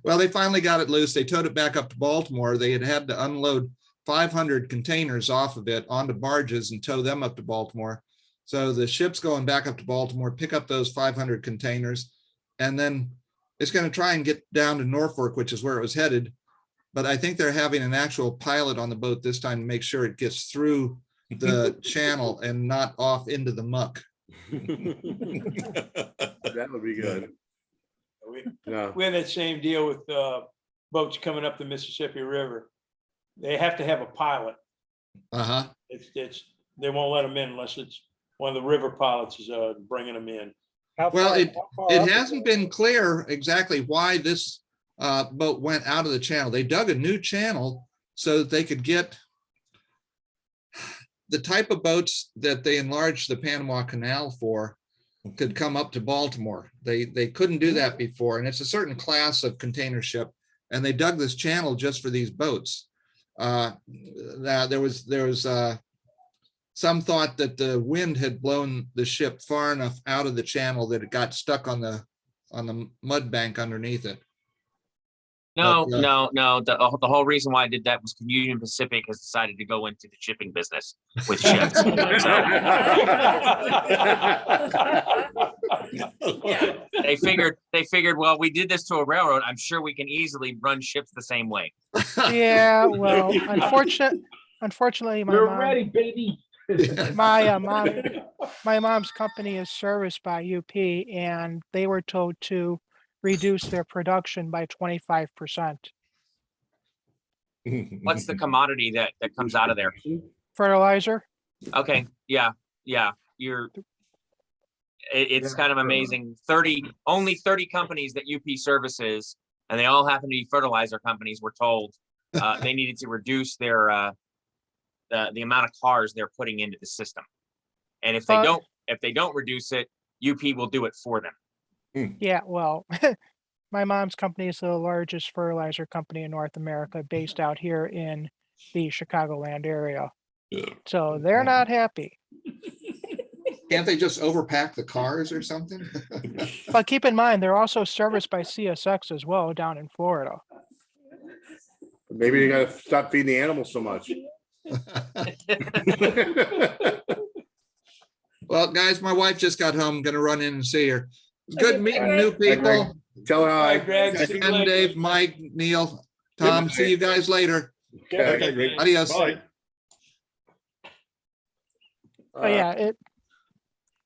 Well, they finally got it loose. They towed it back up to Baltimore. They had to unload 500 containers off of it onto barges and tow them up to Baltimore. So the ship's going back up to Baltimore, pick up those 500 containers, and then it's going to try and get down to Norfolk, which is where it was headed. But I think they're having an actual pilot on the boat this time to make sure it gets through the channel and not off into the muck. That would be good. We had that same deal with boats coming up the Mississippi River. They have to have a pilot. It's they won't let them in unless it's one of the river pilots is bringing them in. Well, it hasn't been clear exactly why this boat went out of the channel. They dug a new channel so that they could get the type of boats that they enlarged the Panama Canal for could come up to Baltimore. They couldn't do that before, and it's a certain class of container ship, and they dug this channel just for these boats. There was some thought that the wind had blown the ship far enough out of the channel that it got stuck on the mud bank underneath it. No. The whole reason why I did that was Union Pacific has decided to go into the shipping business with ships. They figured, well, we did this to a railroad. I'm sure we can easily run ships the same way. Yeah, well, unfortunately, We're ready, baby. my mom's company is serviced by UP, and they were told to reduce their production by 25%. What's the commodity that comes out of there? Fertilizer. Okay, yeah. It's kind of amazing. Only 30 companies that UP services, and they all happen to be fertilizer companies, were told they needed to reduce their the amount of cars they're putting into the system. And if Uh, they don't reduce it, UP will do it for them. Yeah, well, my mom's company is the largest fertilizer company in North America, based out here in the Chicagoland area. So they're not happy. Can't they just overpack the cars or something? But keep in mind, they're also serviced by CSX as well down in Florida. Maybe you gotta stop feeding the animals so much. Well, guys, my wife just got home. Gonna run in and see her. Good Okay, meeting bye, new Greg. people. Tell her Bye, hi. Greg. See you And later. Dave, Mike, Neil, Tom, see you guys later. Okay. Greg. Adios. Bye. But yeah,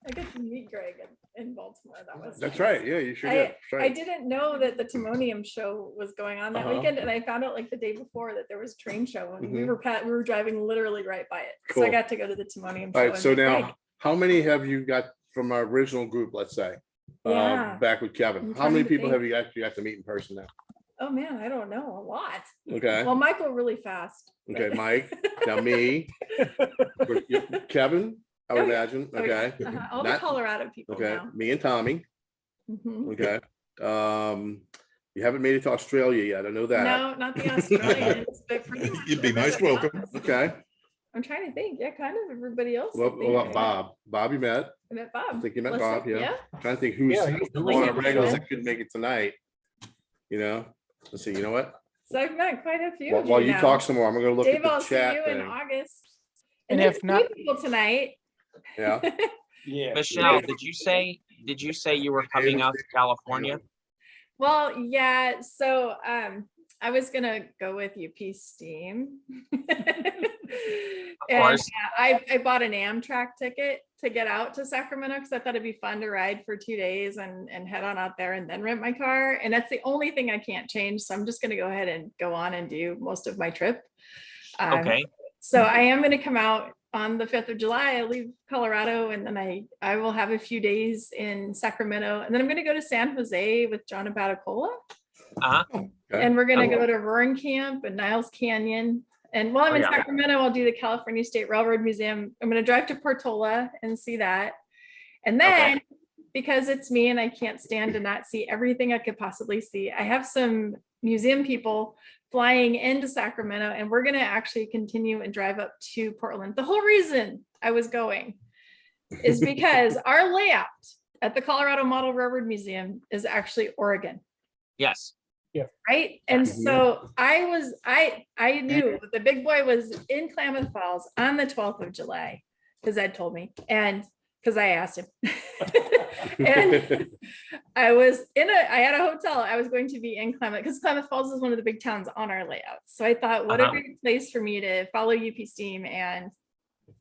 I get to meet Greg in Baltimore. That was That's nice. right. Yeah, you sure did. That's I right. didn't know that the Timonium show was going on that Uh-huh. weekend, and I found out like the day before that there was a train show, and we Mhm. were driving literally right by it. So I Cool. got to go to the Timonium show. All right, and so meet now, Greg. how many have you got from our original group, let's say? Yeah. Back with Kevin. I'm How trying many to people think. have you actually got to meet in person now? Oh man, I don't know, a lot. Okay, Well, Michael really fast. okay, but- Mike, now me, Kevin, I would Oh, yeah. imagine, Oh, yeah. okay? Uh-huh. All the Not- Colorado people Okay, now. me and Tommy, Mhm. okay? You haven't made it to Australia yet, I know that. No, not the Australians, but pretty much You'd be most everybody welcome. else. Okay, I'm trying to think. Yeah, kind of everybody else. I well, think what I about met. Bob? Bob you met? I met Bob. I think you met Listen, Bob, yeah. Trying to think who's Yeah, he's one of really our regulars good. that couldn't make it tonight. You know, let's see, you know what? So I've met quite a few. While of while you now. talk some more, I'm gonna go look at Dave, I'll the see chat you in thing. August. And there's if not- three people tonight. Yeah. Yeah. Michelle, did you say you were coming out to California? Well, yeah. So I was gonna go with UP Steam. And course. I bought an Amtrak ticket to get out to Sacramento because I thought it'd be fun to ride for 2 days and head on out there and then rent my car. And that's the only thing I can't change. So I'm just gonna go ahead and go on and do most of my trip. Okay. So I am gonna come out on the 5th of July. I leave Colorado and then I will have a few days in Sacramento. And then I'm gonna go to San Jose with John Abaticola. Okay. And we're gonna Oh. go to Roaring Camp and Niles Canyon. And while I'm Oh, in yeah. Sacramento, I'll do the California State Railroad Museum. I'm gonna drive to Portola and see that. And then, because it's me and I can't stand to not see everything I could possibly see, I have some museum people flying into Sacramento, and we're gonna actually continue and drive up to Portland. The whole reason I was going is because our layout at the Colorado Model Railroad Museum is actually Oregon. Yes. Right. And Mhm. so I knew that the big boy was in Klamath Falls on the 12th of July, because Ed told me, and because I asked him. And I had a hotel. I was going to be in Klamath, because Klamath Falls is one of the big towns on our layout. So I thought, what a great place for me to follow UP Steam and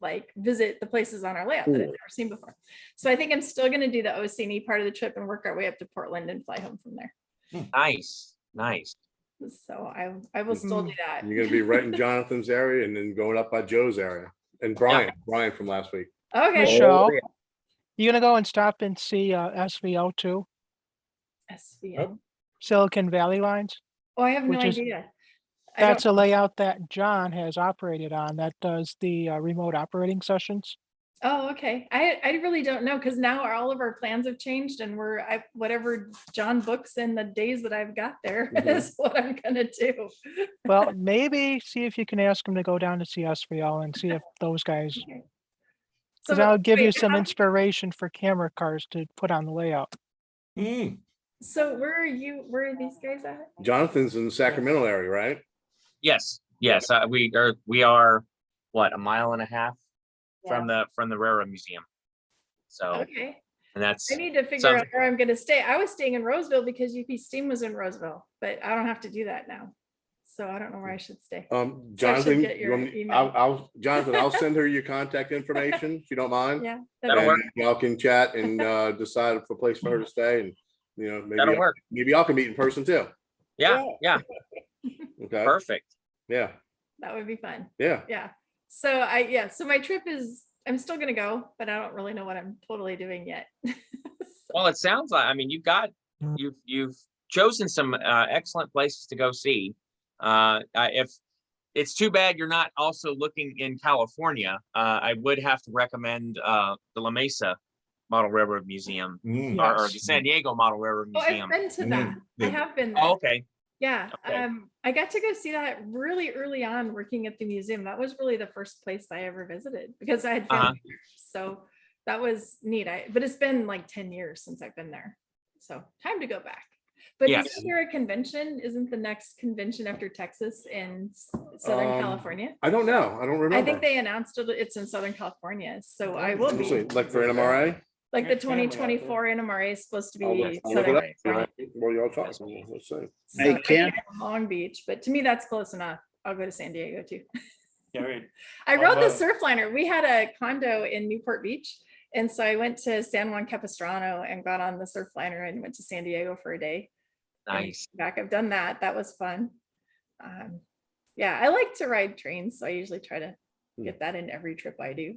like visit the places on our layout that I've never seen before. So I think I'm still going to do the OC&E part of the trip and work our way up to Portland and fly home from there. Nice. Nice. So I will still do that. You're gonna be right in Jonathan's area and then going up by Joe's area. And Brian from last week. Okay. Michelle, you gonna go and stop and see SVO too? SVO. Silicon Valley Lines? Oh, I have no Which is- idea. I That's a don't- layout that John has operated on that does the remote operating sessions. Oh, okay. I really don't know, because now all of our plans have changed and whatever John books in the days that I've got there Mhm. is what I'm gonna do. Well, maybe see if you can ask him to go down to see SVO and see if those guys, Okay. because that'll give you wait, some how- inspiration for camera cars to put on the layout. So where are these guys at? Jonathan's in the Sacramento area, right? Yes. Yes. We are what, a mile and a half from the Railroad Museum. So, Okay. and that's I need to figure out where I'm gonna stay. I was staying in Roseville because UP Steam was in Roseville, but I don't have to do that now. So I don't know where I should stay. Jonathan, get your you want me- email. Jonathan, I'll send her your contact information if you don't mind. Yeah. That'll And work. y'all can chat and decide for a place for her to stay, and That'll work. maybe y'all can meet in person too. Yeah. Yeah. Okay. Perfect. Yeah. That would be fun. Yeah. Yeah. So so my trip is, I'm still gonna go, but I don't really know what I'm totally doing yet. Well, it sounds like, I mean, you've chosen some excellent places to go see. If it's too bad you're not also looking in California. I would have to recommend the La Mesa Model Railroad Museum or the San Diego Model Railroad Oh, Museum. I've been to that. I have been there. Oh, okay. Yeah. Okay. I got to go see that really early on working at the museum. That was really the first place I ever visited because I had family there. So that was neat. But it's been like 10 years since I've been there. So time to go back. But Yes. isn't there a convention? Isn't the next convention after Texas in Southern California? I don't know. I don't remember. I think they announced it's in Southern California. So I will be. Like for NMRA? Like the 2024 NMRA is supposed to I'll be look it up. Southern What are y'all talking about? Let's see. Hey, Ken. Long Beach, but to me that's close enough. I'll go to San Diego too. Yeah, right. I rode the surf liner. We had a condo in Newport Beach, and so I went to San Juan Capistrano and got on the surf liner and went to San Diego for a day. Nice. Back, I've done that. That was fun. Yeah, I like to ride trains, so I usually try to get that in every trip I do.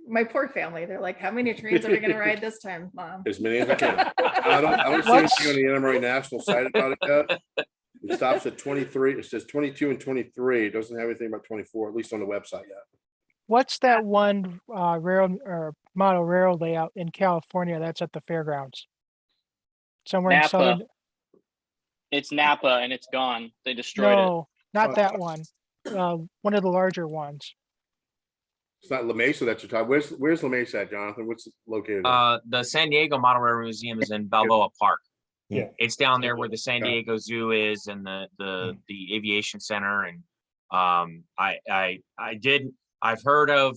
My poor family, they're like, how many trains are we going to ride this time, Mom? As many as I can. I don't see anything on the NMRA National site about it yet. It stops at 23. It says 22 and 23. It doesn't have anything about 24, at least on the website yet. What's that one rail or model rail layout in California that's at the fairgrounds? Somewhere in Napa. southern. It's Napa and it's gone. They destroyed it. No, not that one. One of the larger ones. It's not La Mesa that you're talking. Where's La Mesa at, Jonathan? What's it located at? The San Diego Model Railroad Museum is in Balboa Park. Yeah. It's down there where the San Diego Zoo is and the aviation center. And I've heard of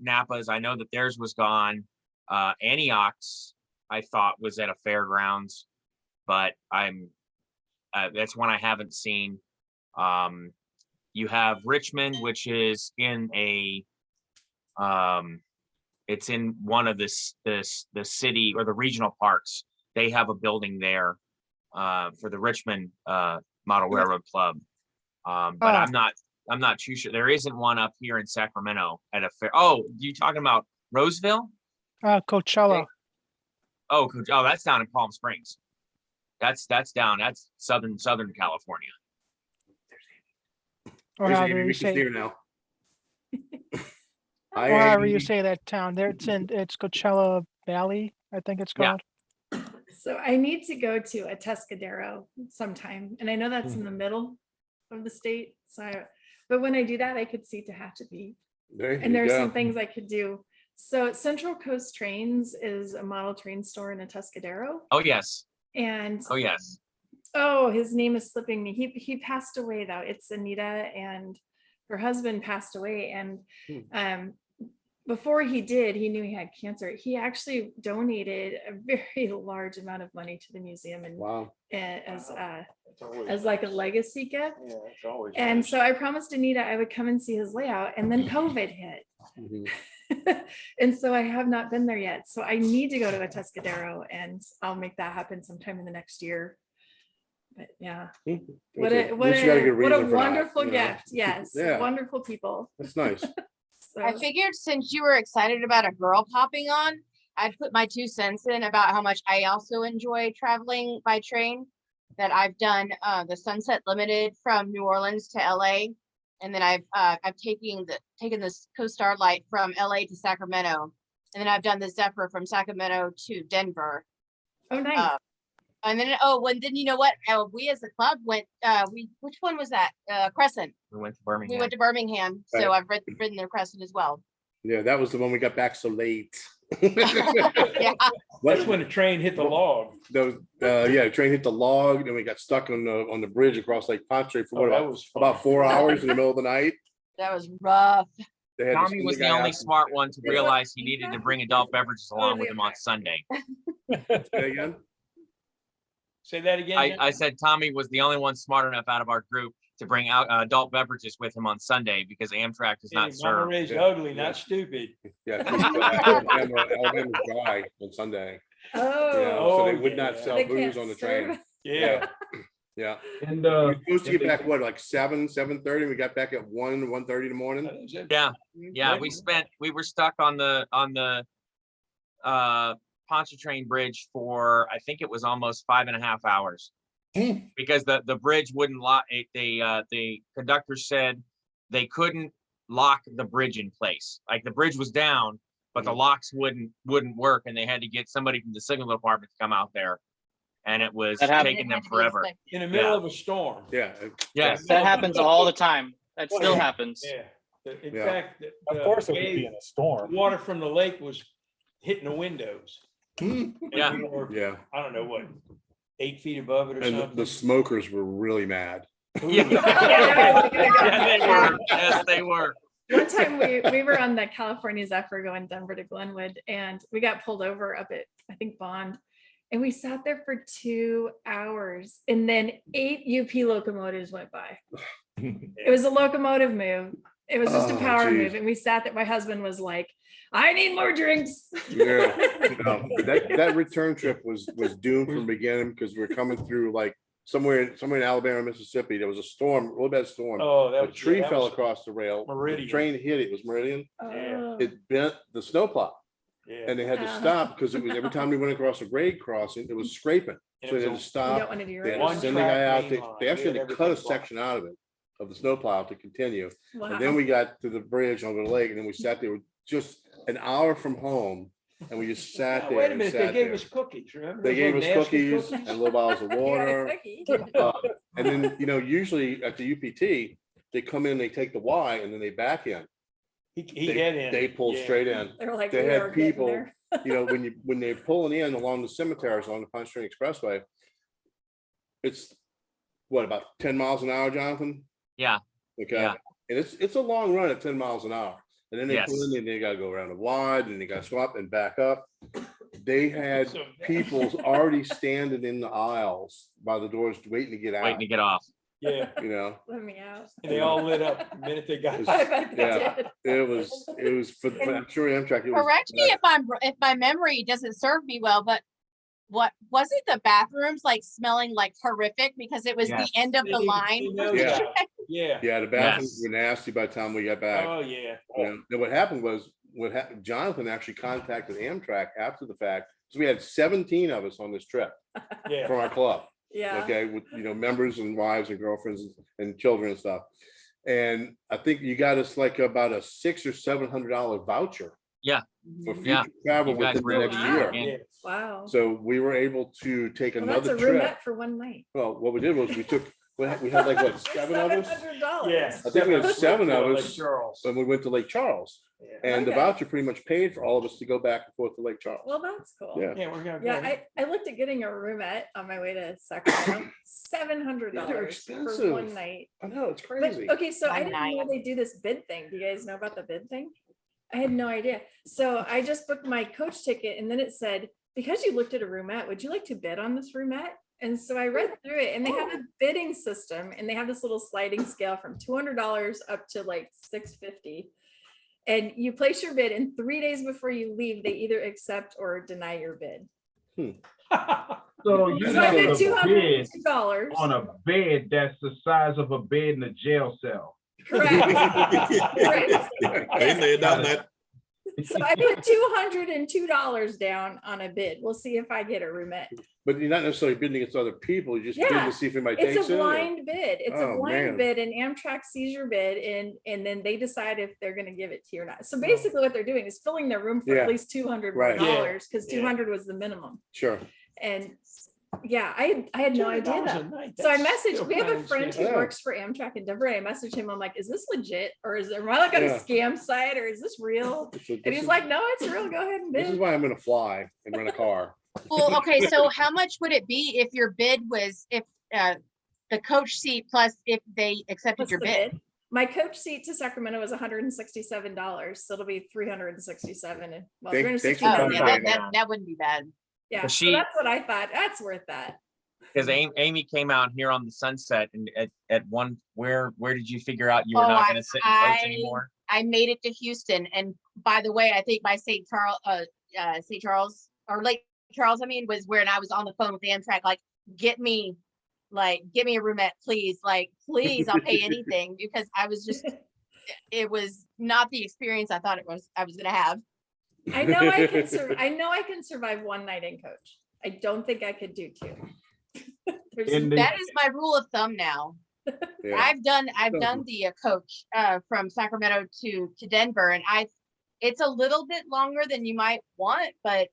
Napa's. I know that theirs was gone. Antioch's, I thought, was at a fairgrounds, but that's one I haven't seen. You have Richmond, which is in it's in one of the city or the regional parks. They have a building there for the Richmond Model Railroad Club. But I'm not too sure. There isn't one up here in Sacramento at a fair. Oh, you talking about Roseville? Coachella. Oh, that's down in Palm Springs. That's down. That's southern California. Or however you say. Now. Or however you say that town. There, it's Coachella Valley, I think it's called. So I need to go to a Atascadero sometime, and I know that's in the middle of the state. But when I do that, I could see Tehachapi, and there's some things I could do. So Central Coast Trains is a model train store in Atascadero. Oh yes. And oh yes. Oh, his name is slipping me. He passed away though. It's Anita, and her husband passed away. And before he did, he knew he had cancer. He actually donated a very large amount of money to the museum, and as like a legacy gift. Yeah, it's always And nice. so I promised Anita I would come and see his layout, and then COVID hit. And so I have not been there yet. So I need to go to a Atascadero, and I'll make that happen sometime in the next year. But yeah, what a wonderful gift. Yes, wonderful people. That's nice. I figured since you were excited about a girl popping on, I'd put my 2 cents in about how much I also enjoy traveling by train. That I've done the Sunset Limited from New Orleans to LA, and then I've taken this Coast Starlight from LA to Sacramento, and then I've done the Zephyr from Sacramento to Denver. Oh, nice. And then then you know what? We as a club went. Which one was that? Crescent. We went to Birmingham. We went to Birmingham, so Right. I've ridden their Crescent as well. Yeah, that was the one we got back so late. Yeah. That's when the train hit the log. The train hit the log, and we got stuck on the bridge across Lake Pontchartrain for about 4 hours in the middle of the night. That was rough. Tommy was the only smart one to realize he needed to bring adult beverages along with him on Sunday. Say again? Say that again. I said Tommy was the only one smart enough out of our group to bring out adult beverages with him on Sunday because Amtrak does not serve. Monterey's ugly, not stupid. Yeah, Alabama's dry on Sunday. So they would not sell booze on the train. Yeah. Yeah. And we were supposed to get back like 7:30. We got back at 1:30 in the morning. Yeah. We were stuck on the Pontchartrain Bridge for I think it was almost 5.5 hours because the bridge wouldn't lock. The conductor said they couldn't lock the bridge in place. Like the bridge was down, but the locks wouldn't work, and they had to get somebody from the signal department to come out there, and it was taking them forever. In the middle of a storm. Yeah. Yes. That happens all the time. That still happens. Yeah. In Yeah. fact, Of course it would be in a storm. water from the lake was hitting the windows. And Yeah. we were, Yeah. I don't know what, 8 feet above it or And something. the smokers were really mad. Yeah. Yeah, they were. Yes, they were. One time we were on the California Zephyr going Denver to Glenwood, and we got pulled over up at, I think, Bond. And we sat there for 2 hours, and then 8 UP locomotives went by. It was a locomotive move. It was just a Oh, power geez. move. And we sat there, my husband was like, I need more drinks. Yeah. No, that return trip was doomed from the beginning because we're coming through like somewhere in Alabama, Mississippi. There was a storm, a real bad storm. Oh, that A was, tree that fell was across the rail. Meridian. The train hit it. It was Meridian. Oh. It bent the snowplow. Yeah. And they had to Uh-huh. stop because it was every time we went across a grade crossing, it was scraping. And So it they was had to a- You don't stop. want to do your They had own. to One send the guy out. track They main line. actually had We to had cut a everything blocked. section out of it, of the snowplow to continue. Wow. And then we got to the bridge over the lake and then we sat there just an hour from home and we just sat Now, there. wait a and minute, sat they gave there. us cookies, remember? They those gave us little nasty cookies and little bottles of water. And then, usually at the UPT, they come in, they take the Y and then they back in. He They- get in. They pull Yeah. straight in. They're like, They we had are getting people, there. when they're pulling in along the cemeteries along the Pine String Expressway, it's what, about 10 miles an hour, Jonathan? Yeah. Okay. Yeah. And it's a long run at 10 miles an hour. And then they Yes. pull in and they gotta go around the wide and they gotta swap and back up. They had So- people already standing in the aisles by the doors waiting to get out, Waiting to get off. Yeah, Let me out. and they all lit up the minute they got. It was- I bet they yeah. did. It was for I'm sure Amtrak. It was Correct me if my memory doesn't serve me well, but what wasn't the bathrooms like smelling like horrific because it was the Yes. end of They the didn't- line? they know Yeah. that. Yeah. Yeah, the bathrooms Yes. were nasty by the time we got back. Oh, yeah. Then what happened was, Jonathan actually contacted Amtrak after the fact. So we had 17 of us on this trip Yeah. from our club. Yeah. Okay, with members and wives and girlfriends and children and stuff. And I think you got us like about a $600 or $700 voucher. Yeah. For Mhm. Yeah. future travel You guys within the really next did. year. Yeah. Wow. So we were able to take Well, that's another a trip. roomette for one night. Well, what we did was we had like what, 7 of us? $700. Yeah. I think we had 7 of Lake us Charles. when we went to Lake Charles. Yeah. And the Okay. voucher pretty much paid for all of us to go back and forth to Lake Charles. Well, that's cool. Yeah. Yeah, we're gonna go. Yeah, I looked at getting a roomette on my way to Sacramento. $700 Yeah, they're for expensive. one night. I know, it's But crazy. okay, so I One didn't know night. they do this bid thing. Do you guys know about the bid thing? I had no idea. So I just booked my coach ticket and then it said, because you looked at a roomette, would you like to bid on this roomette? And so I read through it and they have a bidding system and they have this little sliding scale from $200 up to like $650. And you place your bid and 3 days before you leave, they either accept or deny your bid. So you So I have bid a bid $202. on a bed that's the size of a bed in a jail cell. Correct. Correct. Been there, done that. So I put $202 down on a bid. We'll see if I get a roomette. But you're not necessarily bidding against other people, you just bid Yeah. to see if anybody takes it. It's a or- blind bid. It's a Oh, blind man. bid and Amtrak sees your bid and then they decide if they're gonna give it to you or not. So basically what they're doing is filling their room for Yeah. at least $200 Right. because Yeah. 200 was the minimum. Sure. And yeah, I had no idea $200 that. a night, So I that's messaged, still we have a kinda friend who Yeah. works for Amtrak in Denver. I messaged him. I'm like, is this legit? Or am I like on a Yeah. scam site or is this real? So And this he's is- like, no, it's real. Go ahead and This is bid. why I'm gonna fly and rent a car. Well, okay, so how much would it be if your bid was, if the coach seat plus if they accepted What's your the bid? My coach seat to Sacramento was $167. So it'll be $367. And well, Thanks for Oh, 367. yeah, coming. that wouldn't be bad. Yeah, so She- that's what I thought. That's worth that. Because Amy came out here on the Sunset and at one, where did you figure out you were Oh, not going to sit and coach I- anymore? I made it to Houston, and by the way, I think my St. Charles or Lake Charles, I mean, was when I was on the phone with Amtrak, like, get me a roomette, please, like, please, I'll pay anything, because I was just, it was not the experience I thought I was gonna have. I know I can I know I can survive one night in coach. I don't think I could do two. There's- In the That is my rule of thumb now. Yeah. I've done the coach from Sacramento to Denver, and it's a little bit longer than you might want, but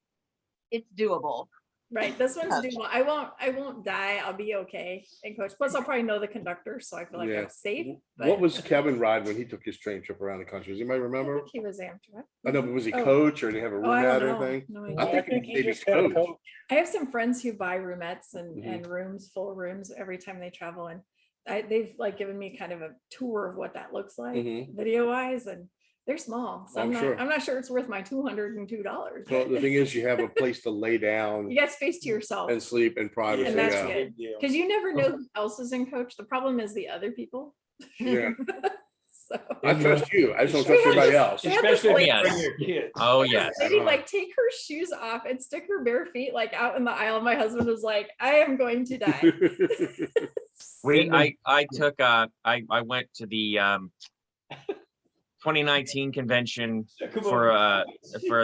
it's doable. Right, this one's doable. I won't die. I'll be okay. And coach, plus I'll probably know the conductor, so I feel like Yeah. I'm safe. What was Kevin ride when he took his train trip around the country? Does anybody I remember? think he was Amtrak. I know, but was he Oh. coach or did he have a Oh, I room don't or know. anything? No I idea. think he maybe just he's had a coach. coach. I have some friends who buy roomettes Mhm. and rooms, full rooms every time they travel, and they've like given me kind of a tour of what that looks like Mhm. video wise, and they're small, so I'm sure. I'm not sure it's worth my $202. Well, the thing is, you have a place to lay down You got space to yourself, and sleep in privacy. and that's Yeah. good because you never know who else is in coach. The problem is the other people. Yeah. So I trust you. I just don't We trust had everybody this- else. we had this Especially if you lady- bring your kids. Oh, this yes. lady like take her shoes off and stick her bare feet like out in the aisle. My husband was like, I am going to die. I took, I went to the 2019 convention for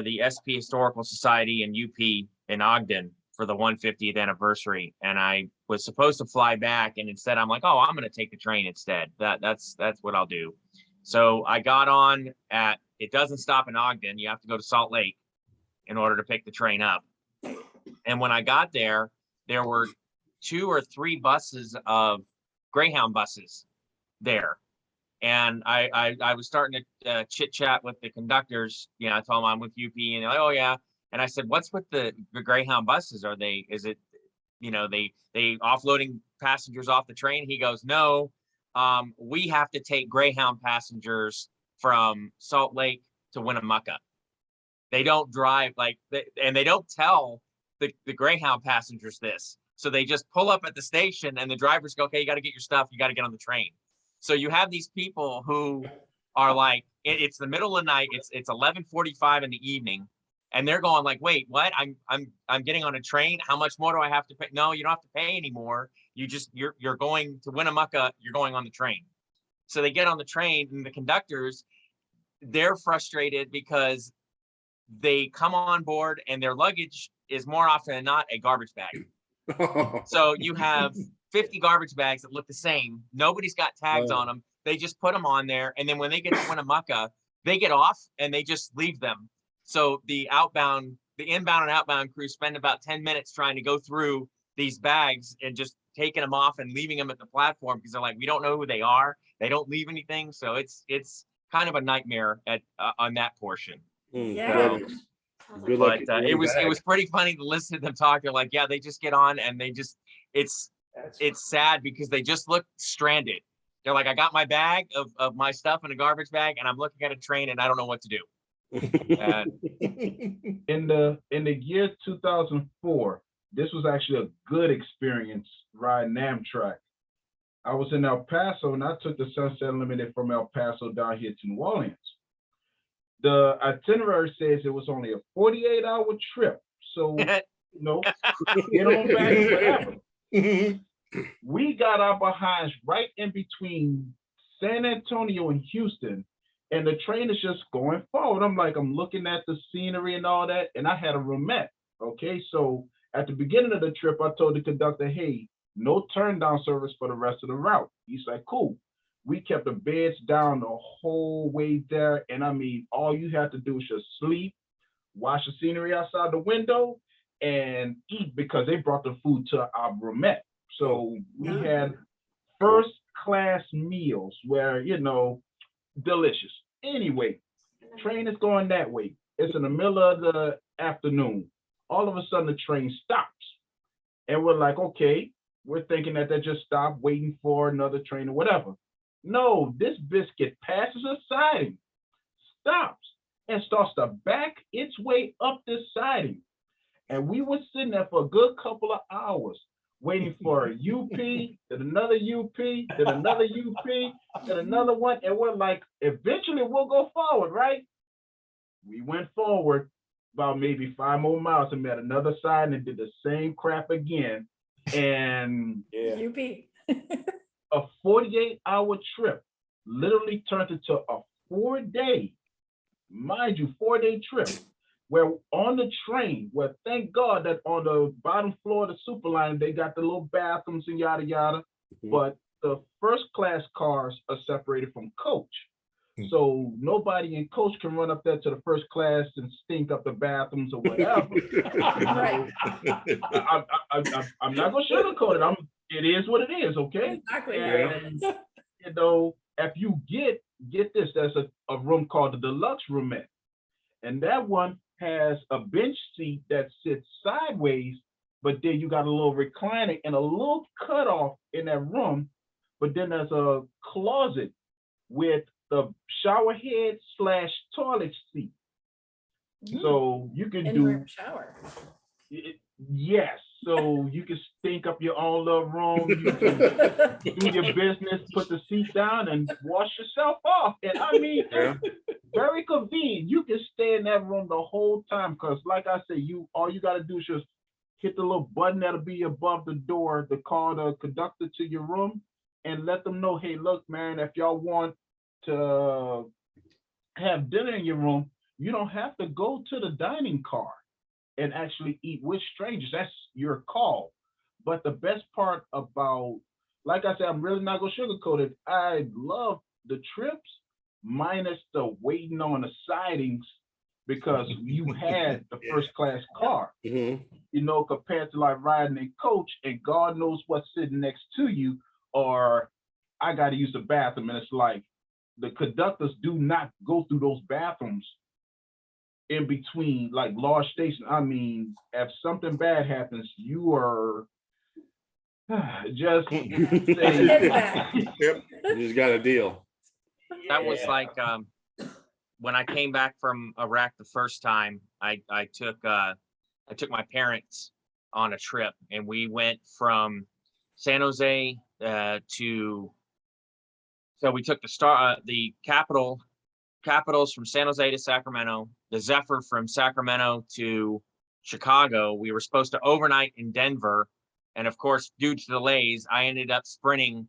the SP Historical Society in UP in Ogden for the 150th anniversary. And I was supposed to fly back, and instead I'm like, oh, I'm going to take the train instead. That's what I'll do. So I got on at, it doesn't stop in Ogden. You have to go to Salt Lake in order to pick the train up. And when I got there, there were 2 or 3 buses of Greyhound buses there. And I was starting to chit chat with the conductors. You know, I told them I'm with UP, and they're like, oh yeah. And I said, what's with the Greyhound buses? Is it, you know, they offloading passengers off the train? He goes, no, we have to take Greyhound passengers from Salt Lake to Winnemucca. They don't drive and they don't tell the Greyhound passengers this. So they just pull up at the station and the drivers go, okay, you got to get your stuff. You got to get on the train. So you have these people who are like, it's the middle of the night. It's 11:45 in the evening. And they're going like, wait, what? I'm getting on a train. How much more do I have to pay? No, you don't have to pay anymore. You're going to Winnemucca. You're going on the train. So they get on the train, and the conductors, they're frustrated because they come on board and their luggage is more often than not a garbage bag. So you have 50 garbage bags that look the same. Nobody's got tags on them. They just put them on there. And then when they get to Winnemucca, they get off and they just leave them. So the inbound and outbound crew spend about 10 minutes trying to go through these bags and just taking them off and leaving them at the platform because they're like, we don't know who they are. They don't leave anything. So it's kind of a nightmare on that portion. Yeah. Good But luck. it was pretty funny to listen to them talk. They're like, yeah, they just get on and they just, it's sad because they just look stranded. They're like, I got my bag of my stuff in a garbage bag and I'm looking at a train and I don't know what to do. In the year 2004, this was actually a good experience riding Amtrak. I was in El Paso and I took the Sunset Limited from El Paso down here to New Orleans. The itinerary says it was only a 48-hour trip. So, you know, get on back, whatever. We got our behinds right in between San Antonio and Houston, and the train is just going forward. I'm looking at the scenery and all that, and I had a roomette. Okay, so at the beginning of the trip, I told the conductor, hey, no turn down service for the rest of the route. He's like, cool. We kept the beds down the whole way there. And I mean, all you have to do is just sleep, watch the scenery outside the window, and eat because they brought the food to our roomette. So we had first class meals where, you know, delicious. Anyway, train is going that way. It's in the middle of the afternoon. All of a sudden, the train stops. And we're like, okay, we're thinking that they just stopped waiting for another train or whatever. No, this biscuit passes a siding, stops, and starts to back its way up this siding. And we were sitting there for a good couple of hours waiting for a UP, then another UP, then another UP, then another one. And we're like, eventually we'll go forward, right? We went forward about maybe 5 more miles and met another side and did the same crap again. And UP. a 48-hour trip literally turned into a 4-day, mind you, 4-day trip where on the train, where thank God that on the bottom floor of the Superliner, they got the little bathrooms and yada, yada. But the first class cars are separated from coach. Hmm. So nobody in coach can run up there to the first class and stink up the bathrooms or whatever. Right. I'm not gonna sugarcoat it. It is what it is, okay? Exactly. And you know, if you get this, there's a room called the deluxe roomette, and that one has a bench seat that sits sideways, but then you got a little recliner and a little cutoff in that room, but then there's a closet with the shower head / toilet seat. So you can In-room shower. Yes, so you can stink up your own little room. You can do your business, put the seat down, and wash yourself off. And I mean, very convenient. You can stay in that room the whole time because, like I said, all you got to do is just hit the little button that'll be above the door to call the conductor to your room and let them know, hey, look, man, if y'all want to have dinner in your room, you don't have to go to the dining car and actually eat with strangers. That's your call. But the best part about, like I said, I'm really not gonna sugarcoat it. I love the trips minus the waiting on the sidings because you had the first class car, you know, compared to like riding in coach and God knows what's sitting next to you, or I got to use the bathroom. And it's like the conductors do not go through those bathrooms in between like large stations. I mean, if something bad happens, you are just say, Yep, you just got a deal. That was like when I came back from Iraq the first time. I took my parents on a trip, and we went from San Jose to. So we took the Capitals from San Jose to Sacramento, the Zephyr from Sacramento to Chicago. We were supposed to overnight in Denver. And of course, due to delays, I ended up sprinting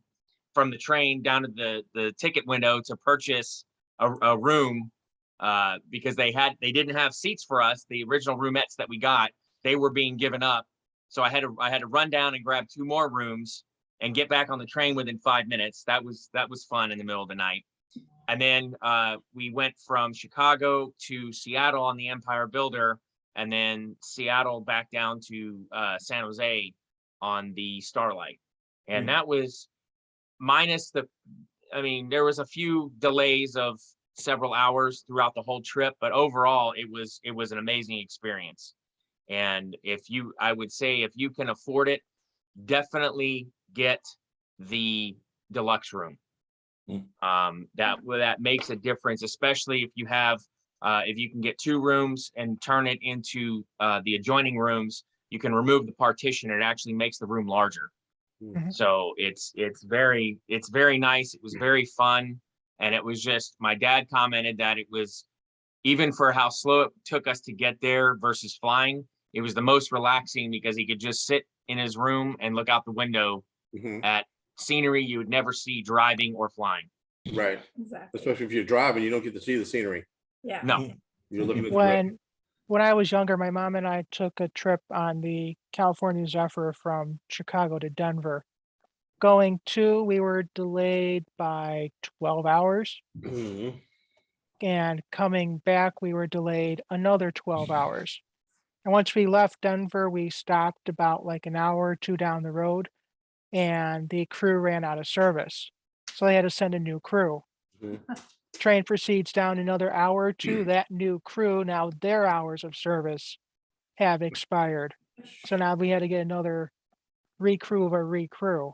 from the train down to the ticket window to purchase a room because they didn't have seats for us. The original roomettes that we got, they were being given up. So I had to run down and grab 2 more rooms and get back on the train within 5 minutes. That was fun in the middle of the night. And then we went from Chicago to Seattle on the Empire Builder, and then Seattle back down to San Jose on the Starlight. And that was minus there was a few delays of several hours throughout the whole trip, but overall it was an amazing experience. And I would say if you can afford it, definitely get the deluxe room. That makes a difference, especially if you can get 2 rooms and turn it into the adjoining rooms. You can remove the partition and it actually makes the room larger. So it's very nice. It was very fun, and it was just, my dad commented that it was, even for how slow it took us to get there versus flying, it was the most relaxing because he could just sit in his room and look out the window at scenery you would never see driving or flying. Right. Exactly. Especially if you're driving, you don't get to see the scenery. Yeah. No. You're looking at the grid. When I was younger, my mom and I took a trip on the California Zephyr from Chicago to Denver. Going to, we were delayed by 12 hours. And coming back, we were delayed another 12 hours. And once we left Denver, we stopped about like an hour or 2 down the road, and the crew ran out of service. So they had to send a new crew. Train proceeds down another hour or 2. That new crew, now their hours of service have expired. So now we had to get another recrew of a recrew.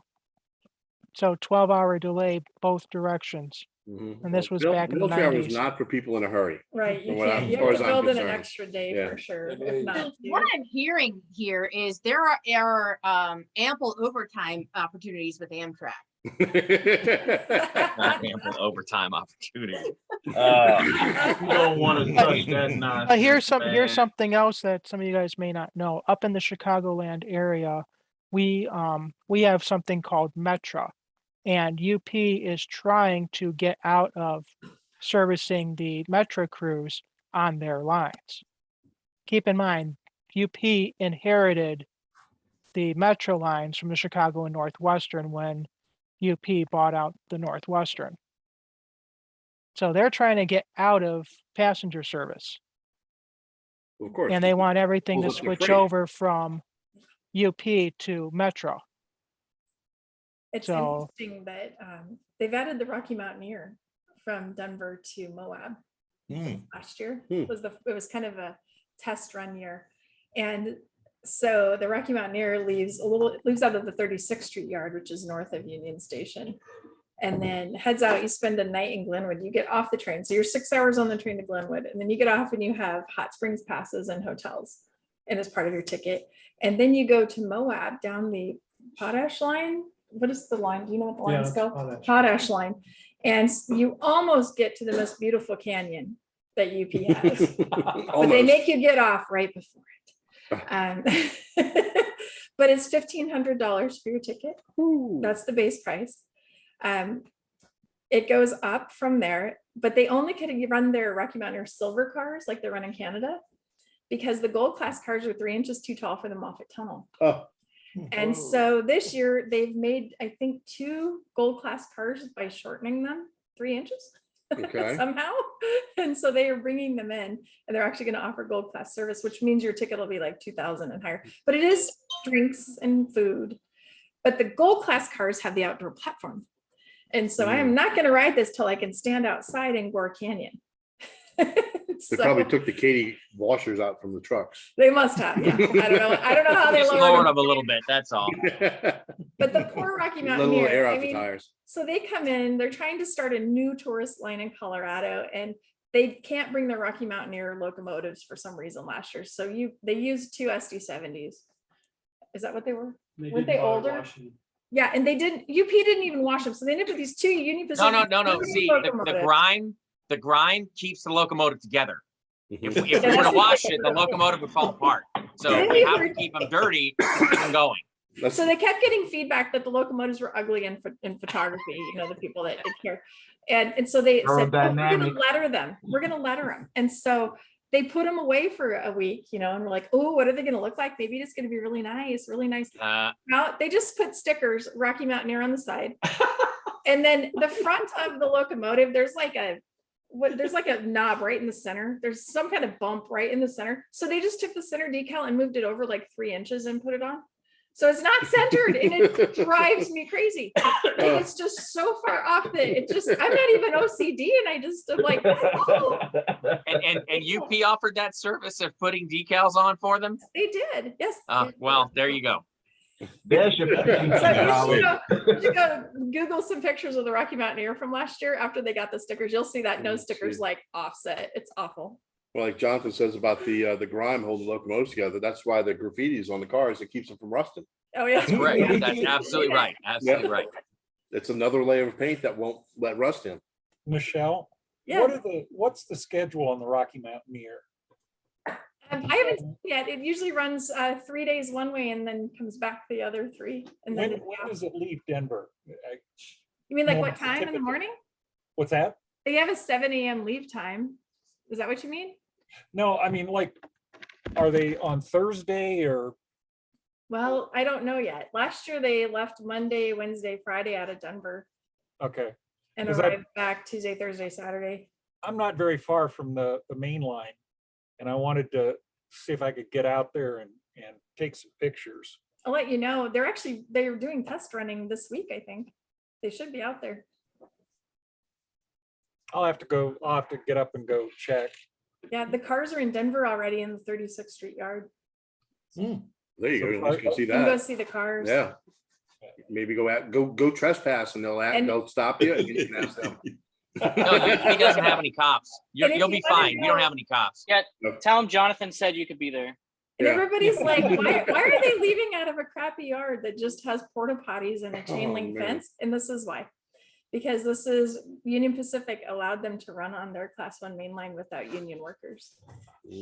So 12-hour delay both directions. And this was back in the Middle travel is 90s. not for people in a hurry. Right. You From can't, you as far have as to I'm build in an concerned. extra day Yeah. for sure. It If is. not, What I'm hearing here is there are ample overtime opportunities with Amtrak. Not ample overtime opportunity. You don't want to touch that nonsense. Here's something else that some of you guys may not know. Up in the Chicagoland area, we have something called Metra, and UP is trying to get out of servicing the Metra crews on their lines. Keep in mind, UP inherited the Metro lines from the Chicago and Northwestern when UP bought out the Northwestern. So they're trying to get out of passenger service. Of course. And they want everything to Pulls up the switch freight. over from UP to Metro. It's So- interesting that they've added the Rocky Mountaineer from Denver to Moab last year. It was kind of a test run year. And so the Rocky Mountaineer leaves out of the 36th Street yard, which is north of Union Station, and then heads out. You spend a night in Glenwood. You get off the train. So you're 6 hours on the train to Glenwood, and then you get off and you have hot springs passes and hotels, and as part of your ticket. And then you go to Moab down the Potash line. What is the line? Do you know what the lines go? Potash line. And you almost get to the most beautiful canyon that UP has. But they make you get off right before it. But it's $1,500 for your ticket. That's the base price. It goes up from there, but they only could run their Rocky Mountaineer silver cars like they run in Canada, because the gold class cars are 3 inches too tall for the Moffat Tunnel. And so this year they've made, I think, 2 gold class cars by shortening them 3 inches somehow. And so they are bringing them in, and they're actually going to offer gold class service, which means your ticket will be like $2,000 and higher. But it is drinks and food. But the gold class cars have the outdoor platform. And so I am not going to ride this till I can stand outside in Gore Canyon. They probably took the Katie washers out from the trucks. They must have. Yeah. I don't know how they Just lowered lower them. them a little bit, that's all. But the poor Rocky Little Mountaineer, air out I the mean, tires. so they come in, they're trying to start a new tourist line in Colorado, and they can't bring the Rocky Mountaineer locomotives for some reason last year. So they used 2 SD70s. Is that what they were? Weren't they older? Yeah, and UP didn't even wash them. So they ended up with these 2 Union Pacific. No. See, the grime keeps the locomotive together. If we were to wash it, the locomotive would fall apart. So we have to keep them dirty to keep them going. So they kept getting feedback that the locomotives were ugly in photography, the people that care. And so they said, we're going to letter them. We're going to letter them. And so they put them away for a week, and we're like, oh, what are they going to look like? Maybe it's going to be really nice, really nice. No, they just put stickers, Rocky Mountaineer on the side. And then the front of the locomotive, there's like a knob right in the center. There's some kind of bump right in the center. So they just took the center decal and moved it over like 3 inches and put it on. So it's not centered, and it drives me crazy. Like, it's just so far off that I'm not even OCD, and I just am like, oh. And UP offered that service of putting decals on for them? They did, yes. Well, there you go. There's your So you should go Google some pictures of the Rocky Mountaineer from last year after they got the stickers. You'll see that no stickers like offset. It's awful. Well, like Jonathan says about the grime holding the locomotives together, that's why the graffiti is on the cars. It keeps them from rusting. Oh yeah, that's right. That's absolutely right. Absolutely right. It's another layer of paint that won't let rust in. Michelle, what's the schedule on the Rocky Mountaineer? I haven't seen it yet. It usually runs 3 days one way and then comes back the other 3. And then when does it leave Denver? You mean like what time in the morning? What's that? They have a 7 a.m. leave time. Is that what you mean? No, I mean, like, are they on Thursday or? Well, I don't know yet. Last year they left Monday, Wednesday, Friday out of Denver. Okay. And arrived back Tuesday, Thursday, Saturday. I'm not very far from the main line, and I wanted to see if I could get out there and take some pictures. I'll let you know. They're doing test running this week, I think. They should be out there. I'll have to get up and go check. Yeah, the cars are in Denver already in the 36th Street yard. There you go. At least you can see You can that. go see the cars. Yeah. Maybe go trespass, and they'll stop you and you can ask them. No, he doesn't have any cops. You'll be fine. We don't have any cops. Yeah, tell him Jonathan said you could be there. And everybody's like, why are they leaving out of a crappy yard that just has porta potties and a chain link fence? And this is why. Because this is Union Pacific allowed them to run on their class 1 main line without union workers.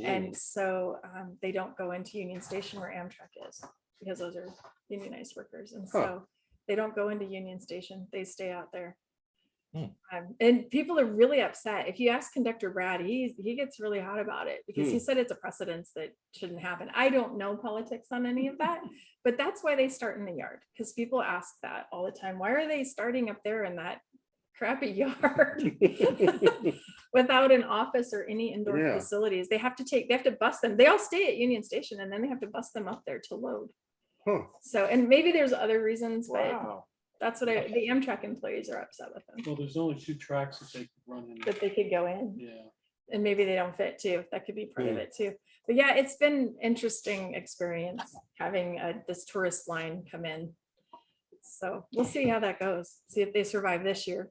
And so they don't go into Union Station where Amtrak is, because those are unionized workers. And so they don't go into Union Station. They stay out there. And people are really upset. If you ask Conductor Brad, he gets really hot about it because he said it's a precedence that shouldn't happen. I don't know politics on any of that, but that's why they start in the yard, because people ask that all the time. Why are they starting up there in that crappy yard without an office or any indoor facilities? They have to bus them. They all stay at Union Station, and then they have to bus them up there to load. So, and maybe there's other reasons, but that's what the Amtrak employees are upset with them. Well, there's only 2 tracks that they could run in. That they could go in. Yeah. And maybe they don't fit too. That could be part of it too. But yeah, it's been interesting experience having this tourist line come in. So we'll see how that goes. See if they survive this year.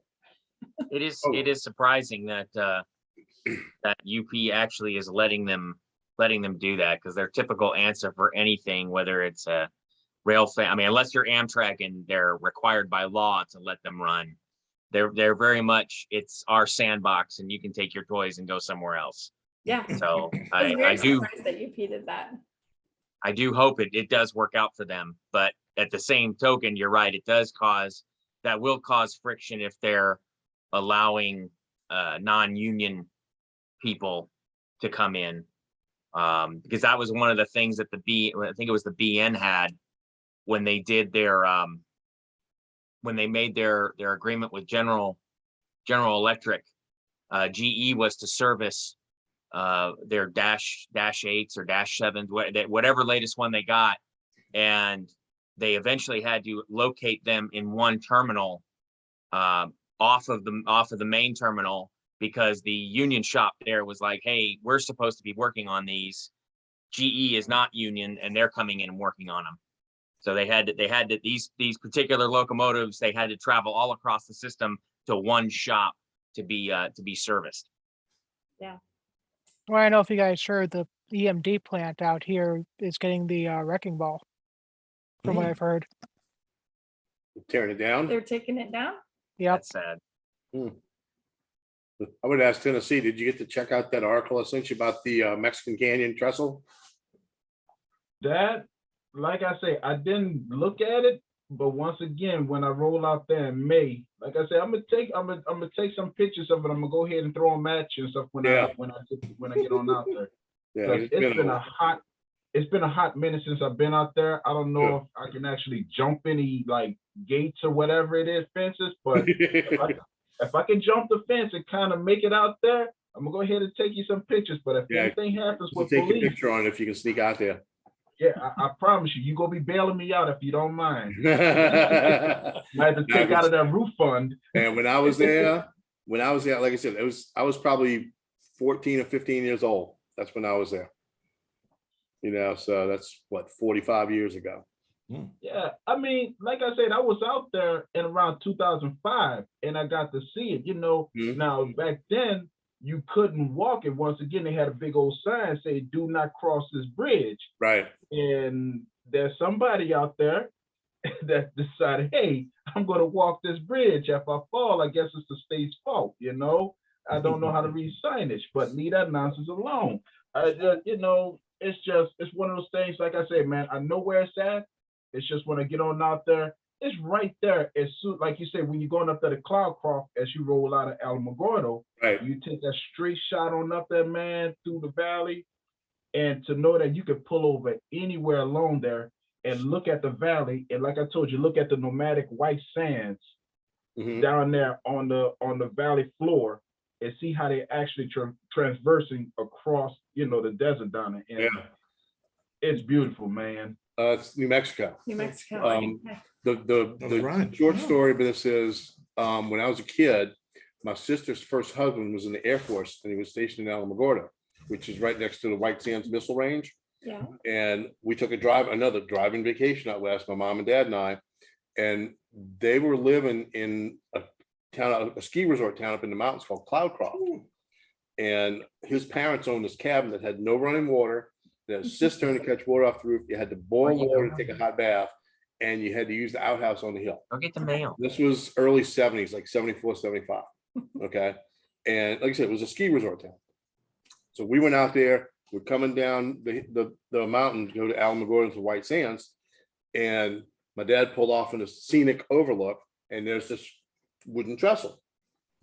It is surprising that that UP actually is letting them do that, because their typical answer for anything, whether it's a I mean, unless you're Amtrak and they're required by law to let them run, they're very much, it's our sandbox and you can take your toys and go somewhere else. Yeah. So I I do surprised that UP did that. I do hope it does work out for them, but at the same token, you're right, that will cause friction if they're allowing non-union people to come in, because that was one of the things that I think it was the BN had when they did their when they made their agreement with General Electric. GE was to service their dash 8s or dash 7s, whatever latest one they got, and they eventually had to locate them in one terminal off of the main terminal, because the union shop there was like, hey, we're supposed to be working on these. GE is not union, and they're coming in and working on them. So they had these particular locomotives, they had to travel all across the system to one shop to be serviced. Yeah. Well, I don't know if you guys heard, the EMD plant out here is getting the wrecking ball, from what I've heard. Tearing it down. They're taking it down. Yep. That's sad. I would ask Tennessee, did you get to check out that article I sent you about the Mexican Canyon trestle? That, like I say, I didn't look at it, but once again, when I roll out there in May, like I said, I'm gonna take some pictures of it. I'm gonna go ahead and throw them at you and stuff when I get on out there. Yeah, It's been a hot minute since I've been out there. I don't know if I can actually jump any like gates or whatever it is, fences, but if I can jump the fence and kind of make it out there, I'm gonna go ahead and take you some pictures. But if anything happens with take police, a picture on it if you can sneak out there. yeah, I promise you're gonna be bailing me out if you don't mind. I had to take out of that roof fund. And when I was there, like I said, I was probably 14 or 15 years old. That's when I was there. So that's what, 45 years ago. Yeah, I mean, like I said, I was out there in around 2005, and I got to see it. Now back then you couldn't walk it. Once again, they had a big old sign saying, "Do not cross this bridge." Right. And there's somebody out there that decided, hey, I'm going to walk this bridge. If I fall, I guess it's the state's fault. I don't know how to read signage, but leave that nonsense alone. It's one of those things. Like I say, man, I know where it's at. It's just when I get on out there, it's right there. As soon, like you said, when you're going up there to Cloudcroft, as you roll out of Alamogordo, right, you take that straight shot on up there, man, through the valley, and to know that you can pull over anywhere along there and look at the valley, and like I told you, look at the nomadic white sands down there on the valley floor, and see how they actually transversing across, the desert down there. And it's beautiful, man. It's New Mexico. New Mexico. The short story, but this is when I was a kid, my sister's first husband was in the Air Force, and he was stationed in Alamogordo, which is right next to the White Sands Missile Range. Yeah. And we took another driving vacation out west, my mom and dad and I, and they were living in a ski resort town up in the mountains called Cloudcroft. And his parents owned this cabin that had no running water. There's a cistern to catch water off the roof. You had to boil water to take a hot bath, and you had to use the outhouse on the hill. Go get the mail. This was early 70s, like 74, 75. Okay. And like I said, it was a ski resort town. So we went out there, we're coming down the mountain to go to Alamogordo to White Sands. And my dad pulled off in a scenic overlook, and there's this wooden trestle.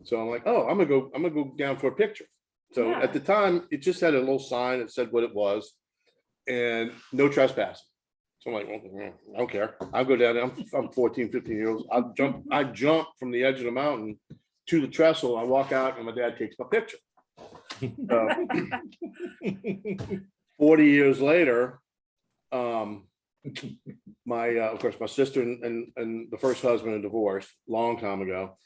So I'm like, oh, I'm gonna go down for a picture. So Yeah. at the time, it just had a little sign that said what it was and no trespassing. So I'm like, well, I don't care. I'll go down there. I'm 14, 15 years old. I jump from the edge of the mountain to the trestle. I walk out and my dad takes my picture. 40 years later, my of course my sister and the first husband are divorced long time ago.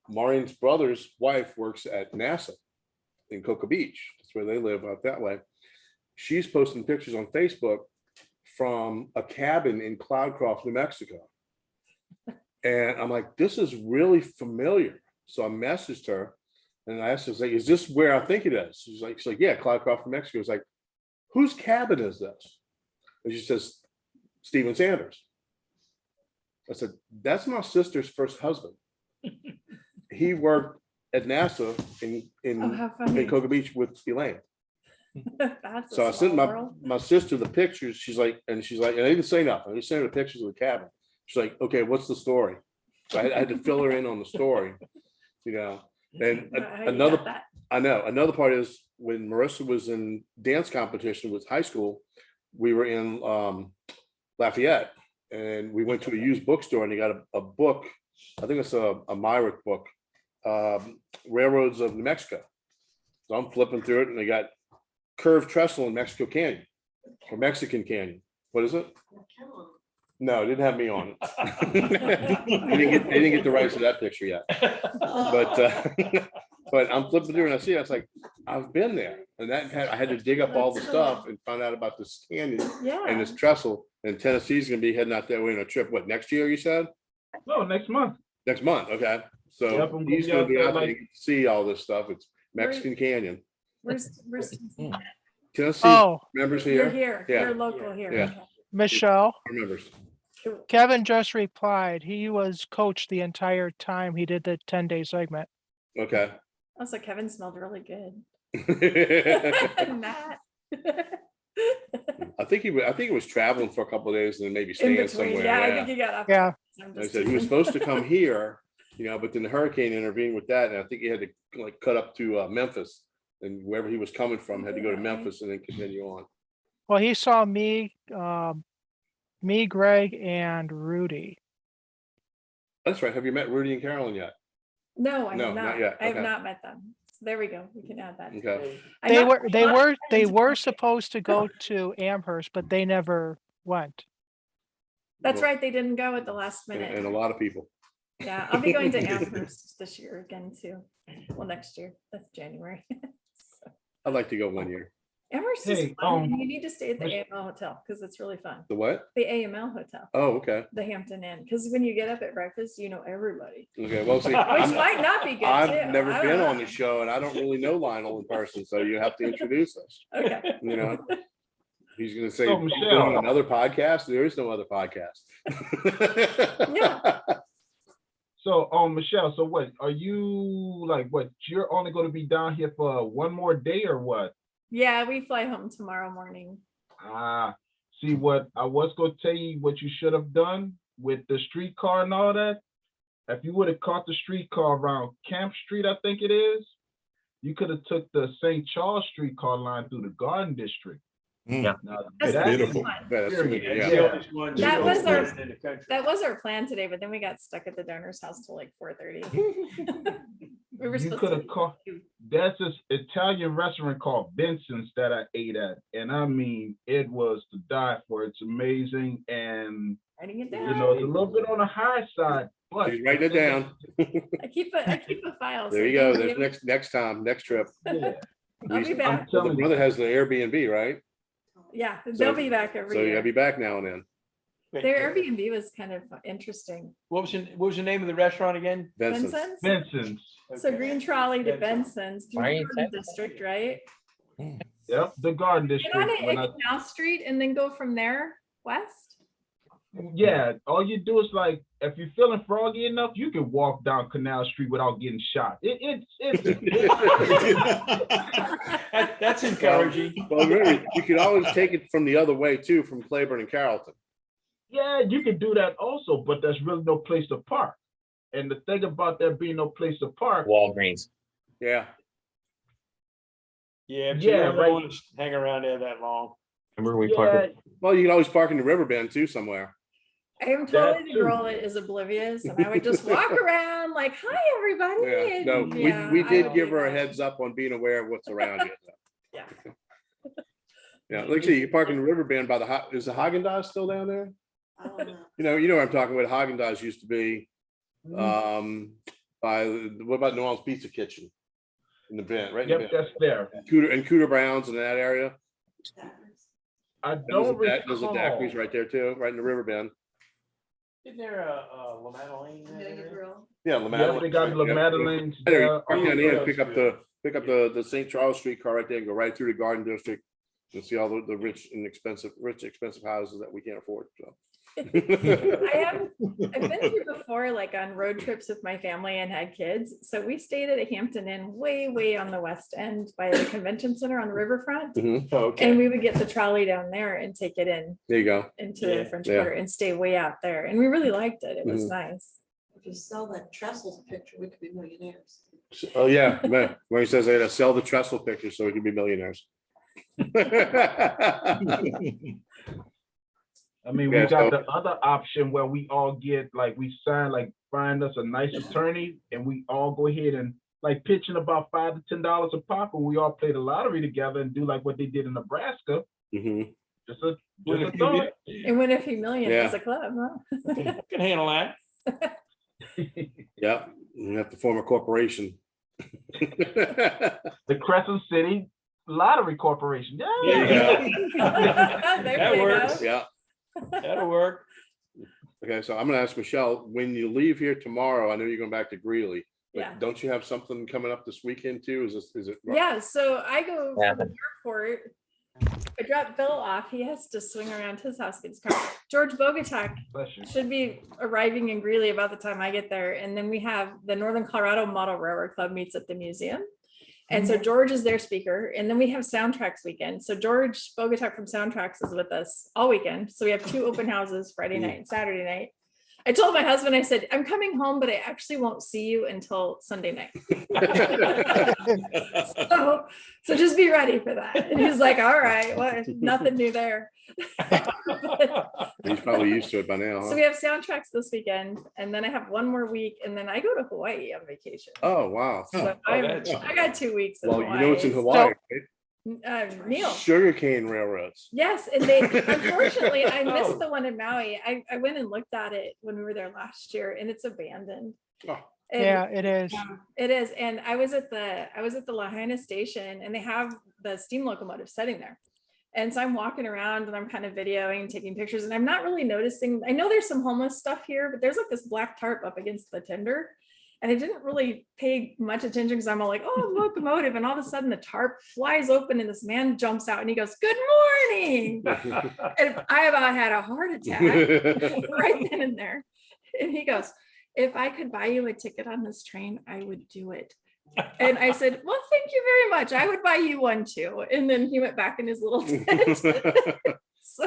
Maureen's brother's wife works at NASA in Cocoa Beach. That's where they live out that way. She's posting pictures on Facebook from a cabin in Cloudcroft, New Mexico. And I'm like, this is really familiar. So I messaged her and I asked her, like, is this where I think it is? She's like, yeah, Cloudcroft, New Mexico. It's like, whose cabin is this? And she says, Stephen Sanders. I said, that's my sister's first husband. He worked at NASA in Cocoa Beach with Elaine. That's So I a sent small world. my sister the pictures. She's like, and I didn't say nothing. I just sent her the pictures of the cabin. She's like, okay, what's the story? So I had to fill her in on the story, you know. And How you got that? another part is when Marissa was in dance competition with high school, we were in Lafayette and we went to a used bookstore and they got a book. I think it's a Myrick book, Railroads of New Mexico. So I'm flipping through it and they got Curved Trestle in Mexico Canyon or Mexican Canyon. What is it? No, it didn't have me on it. They didn't get the rights to that picture yet. But I'm flipping through and I see it. I was like, I've been there, and I had to dig up all the stuff and find out about this canyon and this trestle. And Tennessee's gonna be heading out that way on a trip. What, next year? You said? No, next month. Next month. Okay, so Yep, I'm he's gonna gonna be be out out there there to see all this stuff. It's Mexican Canyon. Where's Tennessee Oh, members you're here. here? Yeah. You're local here. Yeah. Okay. Michelle, Members. Cool. Kevin just replied. He was coached the entire time he did the 10-day segment. Okay. Also, Kevin smelled really good. I Matt. think he was traveling for a couple of days and then maybe In staying between, somewhere. yeah, I think he got off. Yeah. I'm Like I just said he was teasing. supposed to come here, you know, but then the hurricane intervened with that, and I think he had to like cut up to Memphis, and wherever he was coming from had to go to Memphis and then continue on. Well, he saw me, Greg, and Rudy. That's right. Have you met Rudy and Carolyn yet? No, I No, have not not. yet. I have Okay. not met them. So there we go. We can add that. Okay. They were supposed to go to Amherst, but they never went. That's Well, right. They didn't go at the last minute. and a lot of people. Yeah, I'll be going to Amherst this year again too. Well, next year. That's January. I'd like to go one year. Amherst is Hey, fun. And you need to stay at the AML Hotel because it's really fun. The what? The AML Hotel, Oh, okay. the Hampton Inn. Because when you get up at breakfast, you know everybody. Okay. Well, see, Which might not be good I've too. never I don't been on know. the show, and I don't really know Lionel in person, so you have to introduce us. Okay. You know, he's going to say, So, "We're Michelle. doing another podcast." There is no other podcast. Yeah. So, Michelle, so what, are you like, what, you're only gonna be down here for one more day or what? Yeah, we fly home tomorrow morning. See, what I was gonna tell you, what you should have done with the streetcar and all that, if you would have caught the streetcar around Camp Street, I think it is, you could have took the St. Charles streetcar line through the Garden District. Yeah. Now, That's that- beautiful. fun. Yeah, that's Period. yeah. Yeah. That was our- in the country. That was our plan today, but then we got stuck at the donor's house till like 4:30. We were You supposed could to. have caught, there's this Italian restaurant called Benson's that I ate at, and I mean, it was to die for. It's amazing, and Writing it you down. know, it's a little bit on the high side, but She's writing it down. I keep a file. There so you go. thank There's next time, next trip. yeah, I'll be back. Well, the brother has the Airbnb, right? Yeah, they'll be back every So you year. gotta be back now and then. Wait, Their Airbnb was kind of interesting. What was the name of the restaurant again? Vincent's. Benson's? Benson's. So Okay. green trolley to Benson's. Benson's through Why the ain't Garden that- District, right? Yep, the Garden Get on District. it When at I- Canal Street and then go from there west. Yeah, all you do is like, if you're feeling froggy enough, you can walk down Canal Street without getting shot. That's encouraging. Well, really, you could always take it from the other way too, from Claiborne and Carrollton. Yeah, you can do that also, but there's really no place to park. And the thing about there being no place to park, Walgreens. Yeah. Yeah, but Yeah, you don't right. want to hang around there that long. Remember we yeah, parked. Well, you can always park in the river bend too somewhere. I am That totally the too. girl that is oblivious, and I would just walk around like, "Hi, everybody." Yeah. No, and we yeah, I did would give do her a that. heads up on being aware of what's around you. Yeah. Yeah, like I say, you park in the river bend by the, is the Haagen-Dazs still down there? I don't know. You know what I'm talking about. Haagen-Dazs used to be, by, what about New Orleans Pizza Kitchen? In the bend, right? In the Yep, bend. that's there. And Cooter Brown's in that area. I And don't there's a recall. daiquiris right there too, right in the river bend. Isn't there a La Madeleine? Yeah, Yeah, LaMadeleine. they got La Madeleine's Anyway, there. you park down here and Oh, pick up the St. Charles Street car right there and go right through the Garden District and see all the rich expensive houses that we can't afford, so. I've been here before, like on road trips with my family and had kids. So we stayed at a Hampton Inn way on the west end by the convention center on the riverfront. Mhm. Okay. And we would get the trolley down there and take it in There you go. into Yeah. the French Yeah. Quarter and stay way out there. And we really liked it. It was Mhm. nice. If you sell that Trestles picture, we could be millionaires. Oh, yeah, man, when he says they gotta sell the trestle pictures so we can be millionaires. I mean, Yeah, we got so- the other option where we all get, like, we sign, like, find us a nice attorney, and we all go ahead and, like, pitch in about $5 to $10 a pop, and we all play the lottery together and do like what they did in Nebraska. Mhm. Just a Win a few thought. And win a few million Yeah. as a club, huh? Can handle that. Yeah, you have to form a corporation. The Crescent City Lottery Corporation. There you Yeah. There That you works. go. Yeah, That'll work. okay, so I'm gonna ask Michelle, when you leave here tomorrow, I know you're going back to Greeley, Yeah. but don't you have something coming up this weekend too? Is it? Yeah, so I go Yeah. from the airport. I drop Bill off. He has to swing around his house, get his car. George Bogatak Bless you. should be arriving in Greeley about the time I get there. And then we have the Northern Colorado Model Railroad Club meets at the museum. And so George is their speaker. And then we have Soundtracks weekend. So George Bogatak from Soundtracks is with us all weekend. So we have 2 open houses, Friday night and Saturday night. I told my husband, I said, I'm coming home, but I actually won't see you until Sunday night. So just be ready for that. And he's like, all right, well, nothing new there. He's probably used to it by now. So Huh? we have Soundtracks this weekend, and then I have one more week, and then I go to Hawaii on vacation. Oh, wow. So I got 2 weeks. In Well, you know it's in Hawaii. Hawaii, right? Neil. Sugarcane railroads. Yes, and they unfortunately I missed the one in Maui. I went and looked at it when we were there last year, and it's abandoned. Oh. And- Yeah, it is. It is, and I was at the Lahaina station, and they have the steam locomotive sitting there. And so I'm walking around and I'm kind of videoing and taking pictures, and I'm not really noticing. I know there's some homeless stuff here, but there's like this black tarp up against the tender. And I didn't really pay much attention because I'm all like, oh, locomotive. And all of a sudden the tarp flies open and this man jumps out and he goes, good morning. And I about had a heart attack right then and there. And he goes, if I could buy you a ticket on this train, I would do it. And I said, well, thank you very much. I would buy you one too. And then he went back in his little tent. So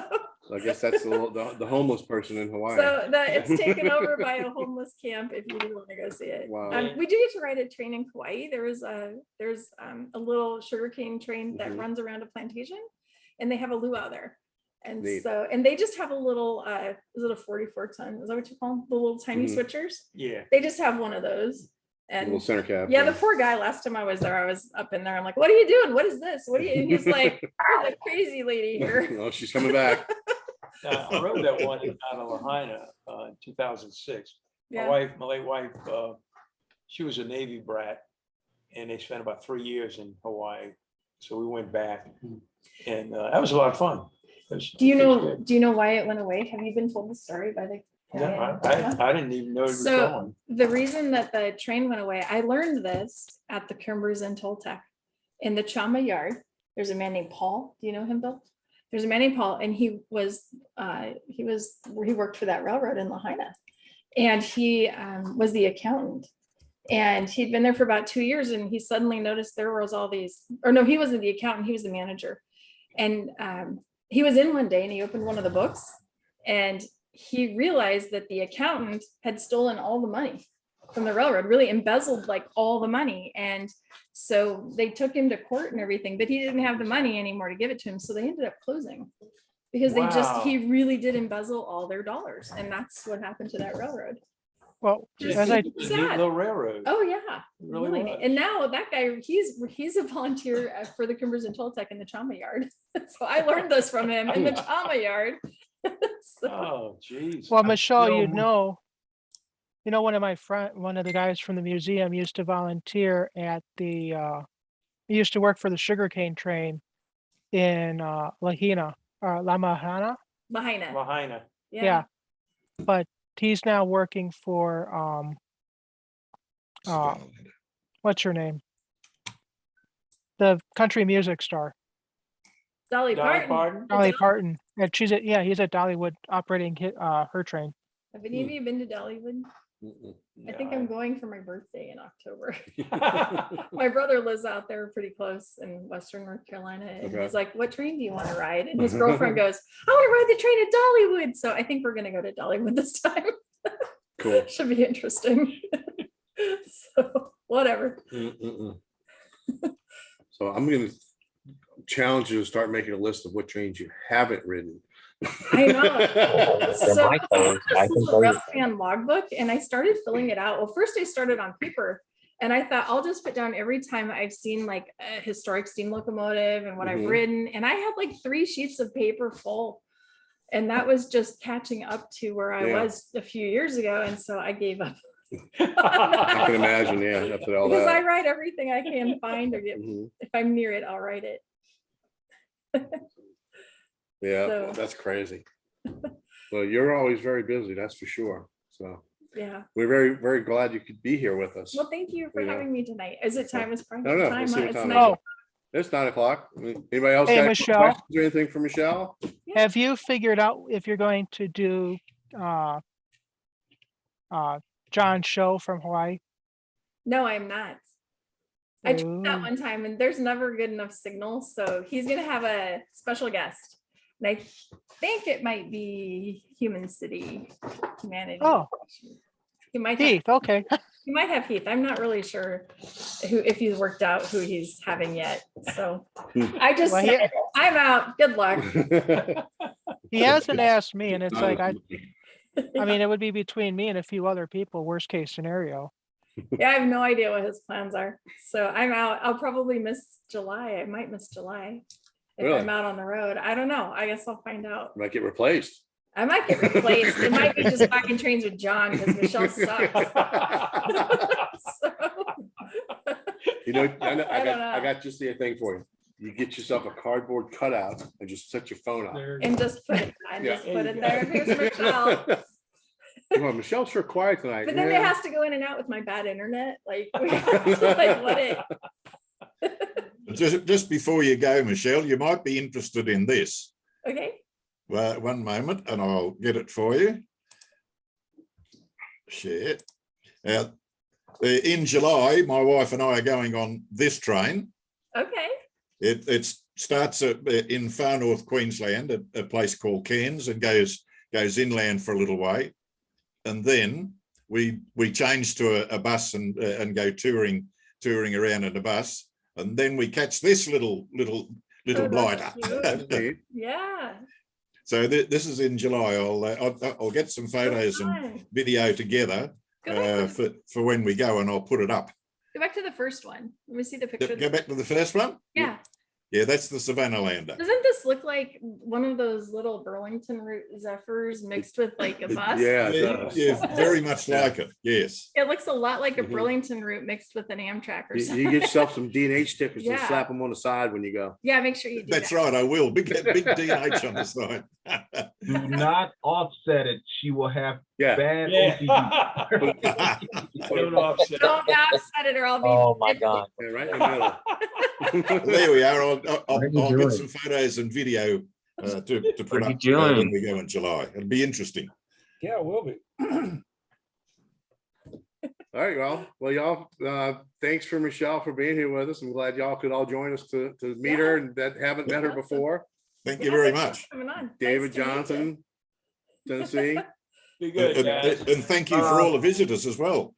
I guess that's the homeless person in Hawaii. So it's taken over by a homeless camp if you do want to go see it. Wow. We do get to ride a train in Kauai. There's a little sugarcane train that Mhm. runs around a plantation, and they have a luau there. And Neat. so, and they just have a little, is it a 44 ton? Is that what you call them? The little tiny Mhm. switchers? Yeah. They just have one of those. A little And center cab. yeah, the poor guy, last time I was there, I was up in there. I'm like, what are you doing? What is this? What are you? And he's like, there's a crazy lady here. Oh, she's coming back. I rode that one out of Lahaina in 2006. Yeah. My late wife, she was a Navy brat, and they spent about 3 years in Hawaii. So we went back, and that was a lot of fun. Do you know why it went away? Have you been told the story by the? Yeah, I didn't even know it was So going. the reason that the train went away, I learned this at the Kimbers in Toltec. In the Chama yard, there's a man named Paul. Do you know him, Bill? There's a man named Paul, and he worked for that railroad in Lahaina, and he was the accountant. And he'd been there for about 2 years, and he suddenly noticed there was all these, or no, he wasn't the accountant, he was the manager. And he was in one day and he opened one of the books, and he realized that the accountant had stolen all the money from the railroad, really embezzled like all the money. And so they took him to court and everything, but he didn't have the money anymore to give it to him. So they ended up closing because he really did embezzle all their dollars. And that's what happened to that railroad. Well, It's as a I neat little railroad. Oh yeah, Really really was. neat. And now that guy, he's a volunteer for the Coomers and Toltec in the trauma yard. So I learned this from him in the trauma yard. So, Oh, geez. Well, Michelle, You one of the guys from the museum used to volunteer at he used to work for the sugarcane train in La Mahana. Lahaina. Yeah. But he's now working for what's her name? The country music star. Dolly Parton. Dolly Parton. And he's at Dollywood operating her train. Have any of you been to Dollywood? I think I'm going for my birthday in October. My brother lives out there pretty close in Western North Carolina. And Okay. he's like, what train do you want to ride? And his girlfriend goes, I want to ride the train at Dollywood. So I think we're going to go to Dollywood this time. Cool. Should be interesting. So whatever. So I'm going to challenge you to start making a list of what trains you haven't ridden. I know. So my phone, I this can is a tell you. rail fan logbook, and I started filling it out. Well, first I started on paper, and I thought I'll just put down every time I've seen like a historic steam locomotive and what I've Mhm. ridden. And I had like 3 sheets of paper full, and that was just catching up to where I Yeah. was a few years ago. And so I gave up. I can imagine, yeah, after all Because I that. write everything I can find or get. Mhm. If I'm near it, I'll write it. Yeah, So- that's crazy. Well, you're always very busy, that's for sure. So Yeah. we're very, very glad you could be here with us. Well, thank you for You know. having me tonight. Is it time? It's probably No, no, time. let's see what It's time it 9. is. It's 9:00. Anybody else Hey, got any Michelle. questions or anything for Michelle? Have you figured out if you're going to do John's show from Hawaii? No, I'm not. I tried that Ooh. one time and there's never good enough signal. So he's going to have a special guest. And I think it might be Human City Humanity. Oh. He might have, Heath, okay. he might have Heath. I'm not really sure if he's worked out who he's having yet. So I just Well, said, I'm out. Good luck. He hasn't asked me, and it's like Not I mean, it would be between me and a few other people, worst case scenario. Yeah, I have no idea what his plans are. So I'm out. I'll probably miss July. I might miss July if Really? I'm out on the road. I don't know. I guess I'll find out. Might get replaced. I might get replaced. It might be just walking trains with John because Michelle sucks. So, You know, I I don't know. got just the thing for you. You get yourself a cardboard cutout and just set your phone up. and just put it, Yeah. just put it there. Here's Michelle. Well, Michelle's sure quiet tonight. But then it Yeah. has to go in and out with my bad internet. Like, we have to like let it. Just before you go, Michelle, you might be interested in this. Okay. Well, one moment, and I'll get it for you. Share. In July, my wife and I are going on this train. Okay. It starts in far north Queensland, at a place called Cairns, and goes inland for a little way, and then we change to a bus and go touring around in a bus, and then we catch this little Oh, blighter. that's cute. Yeah. So this is in July. I'll get some photos and Fun. video together Go back for when we go, and I'll put it up. Go back to the first one. Let me see the picture. Go back to the first one. Yeah. Yeah, that's the Savannah Lander. Doesn't this look like one of those little Burlington route Zephyrs mixed with like a bus? Yeah, it does. Yeah, very much like it. Yes. It looks a lot like a Mhm. Burlington route mixed with an Amtrak or You something. get yourself some D&H stickers and Yeah. slap them on the side when you go. Yeah, make sure you do That's that. right. I will. Big DH on the side. Do not offset it. She will have Yeah. bad Yeah. OCD. Don't offset. Don't offset it or I'll be. Oh my God. Yeah, right in the middle. There we are. I'll What are you get doing? some photos and video to put are you up doing? when we go in July. It'll be interesting. Yeah, it will be. All right, well, y'all, thanks for Michelle for being here with us. I'm glad y'all could all join us to meet her and that haven't met her before. Thank Yeah, you very thanks for much. coming on. David Nice to meet you. Johnson, Tennessee. Be good, guys. And thank you for all the visitors as well.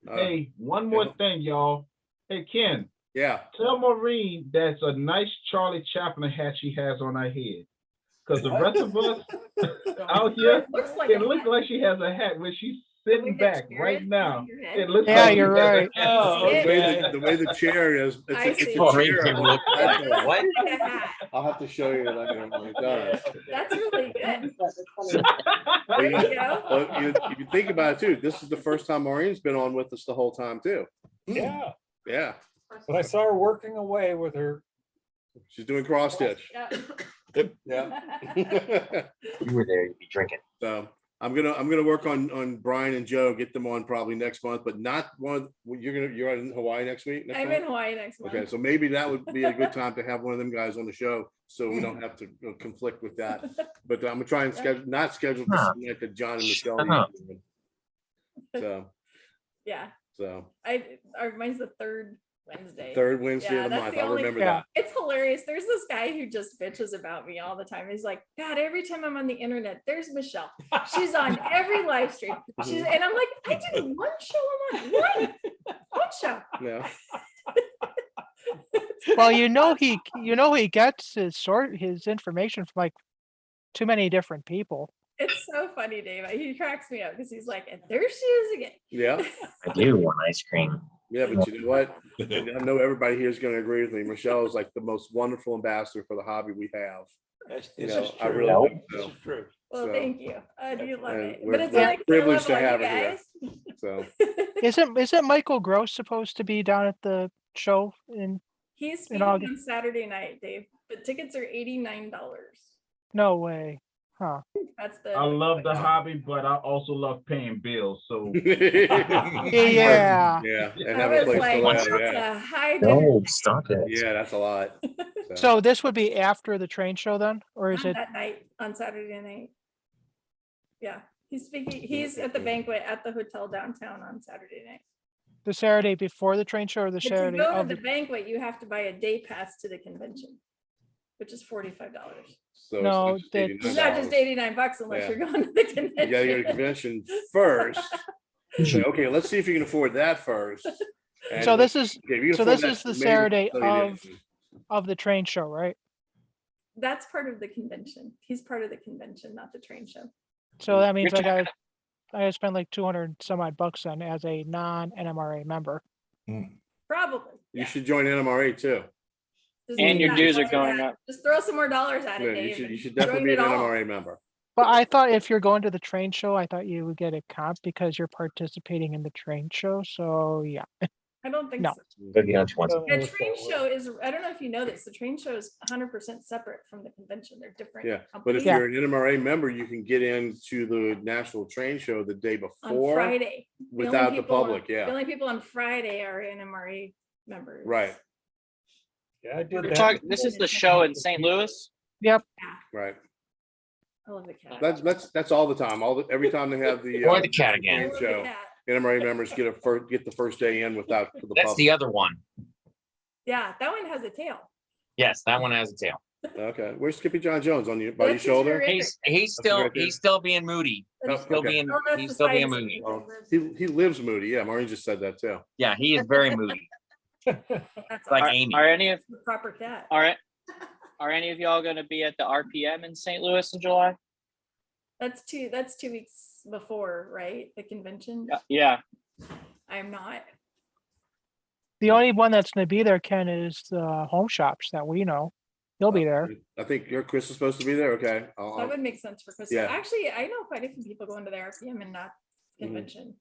Hey, one more thing, y'all. Hey, Ken, Yeah. tell Maureen that's a nice Charlie Chaplin hat she has on her head. Because the rest of us out here, It looks like it a looks hat. like she has a hat when she's The way sitting the back chair right is now. on your head. It looks Yeah, like she you're has a right. hat. Oh, See it? okay. The way the chair is, I it's see a it. chair. Can look That's like all. what? Like a hat. I'll have to show you later when we're done. That's really good. Well, There you, you go. well, you think about it too. This is the first time Maureen's been on with us the whole time too. Yeah, Yeah, but I saw her working away with her. she's doing cross stitch. Yeah. Yeah. You were there, you'd be drinking. So I'm gonna work on Brian and Joe, get them on probably next month, but not one. You're in Hawaii next week. Next I'm month? in Hawaii next month. Okay, so maybe that would be a good time to have one of them guys on the show, so we don't have to conflict with that. But I'm gonna try and not schedule for something like the John and Michelle. So Yeah. so Mine's the third Wednesday. third Wednesday of the that's month. the I'll only- remember Yeah. that. It's hilarious. There's this guy who just bitches about me all the time. He's like, God, every time I'm on the internet, there's Michelle. She's on every live stream. And I'm like, I did one show a month. One show. Yeah. Well, he gets his information from like too many different people. It's so funny, Dave. He cracks me up because he's like, and there she is again. Yeah. I do want ice cream. Yeah, but you know what? I know everybody here is going to agree with me. Michelle is like the most wonderful ambassador for the hobby we have. This You is know, true. I really think This so. is true. Well, So, thank you. I do love and it. we're- But it's we're like privileged to you have her here. guys. So Isn't Michael Gross supposed to be down at the show in? He's In speaking August. on Saturday night, Dave. But tickets are $89. No way. Huh. That's the I love the hobby, but I also love paying bills. So Yeah. yeah, and I have a was place like, to live. that's Yeah, a high No, stop it. yeah, that's a lot. So this would be after the train show then, or is on it? that night on Saturday night. Yeah, he's speaking. He's at the banquet at the hotel downtown on Saturday night. The Saturday before the train show or the But to Saturday go to of the the? banquet, you have to buy a day pass to the convention, which is $45. So No, it's that- It's not just $89 unless Yeah. you're going to the You gotta go to convention. convention first. Say, okay, let's see if you can afford that first. And So this is okay, if you can so afford this that, is the maybe Saturday we'll throw you of the train show, right? That's part of the convention. He's part of the convention, not the train show. So that means I gotta spend like 200 some odd bucks then as a non-NMRA member. Probably. You should join NMRA too. Just And your not dues are like going that. up. Just throw some more dollars at it, Yeah, Dave. you and should definitely join be an it all. NMRA member. But I thought if you're going to the train show, I thought you would get a comp because you're participating in the train show. So yeah. I don't think No. so. Go get lunch once. The train show is, I don't know if you know this, the train show is 100% separate from the convention. They're different. Yeah, but if companies. you're an NMRA member, you can get into the national train show the day On before Friday. without the people on- public. The Yeah, only people on Friday are NMRA members. right, Yeah, I did We're that. talking, this is the show in St. Louis. Yep. right. I love the cat. That's all the time. Every time they have the Or the cat I again. love show. the cat. NMRA members get the first day in without the That's public. the other one. Yeah, that one has a tail. Yes, that one has a tail. Okay, where's Skippy John Jones on your by your That's his shoulder? rear end. He's That's right there. he's still being moody. Oh, He's still okay. being Oh, that's he's the still being size of moody. it. Oh, he lives moody. Yeah, Maureen just said that too. Yeah, he is very moody. That's Like awesome. Amy. Are any of The proper cat. are any of y'all going to be at the RPM in St. Louis in July? That's 2 weeks before, right? The convention. Yeah. I'm not. The only one that's gonna be there, Ken, is the home shops that we know. He'll be there. I think your Chris is supposed to be there. Okay, That would make sense for Chris. Yeah. Actually, I know quite a few people going to the RPM and not convention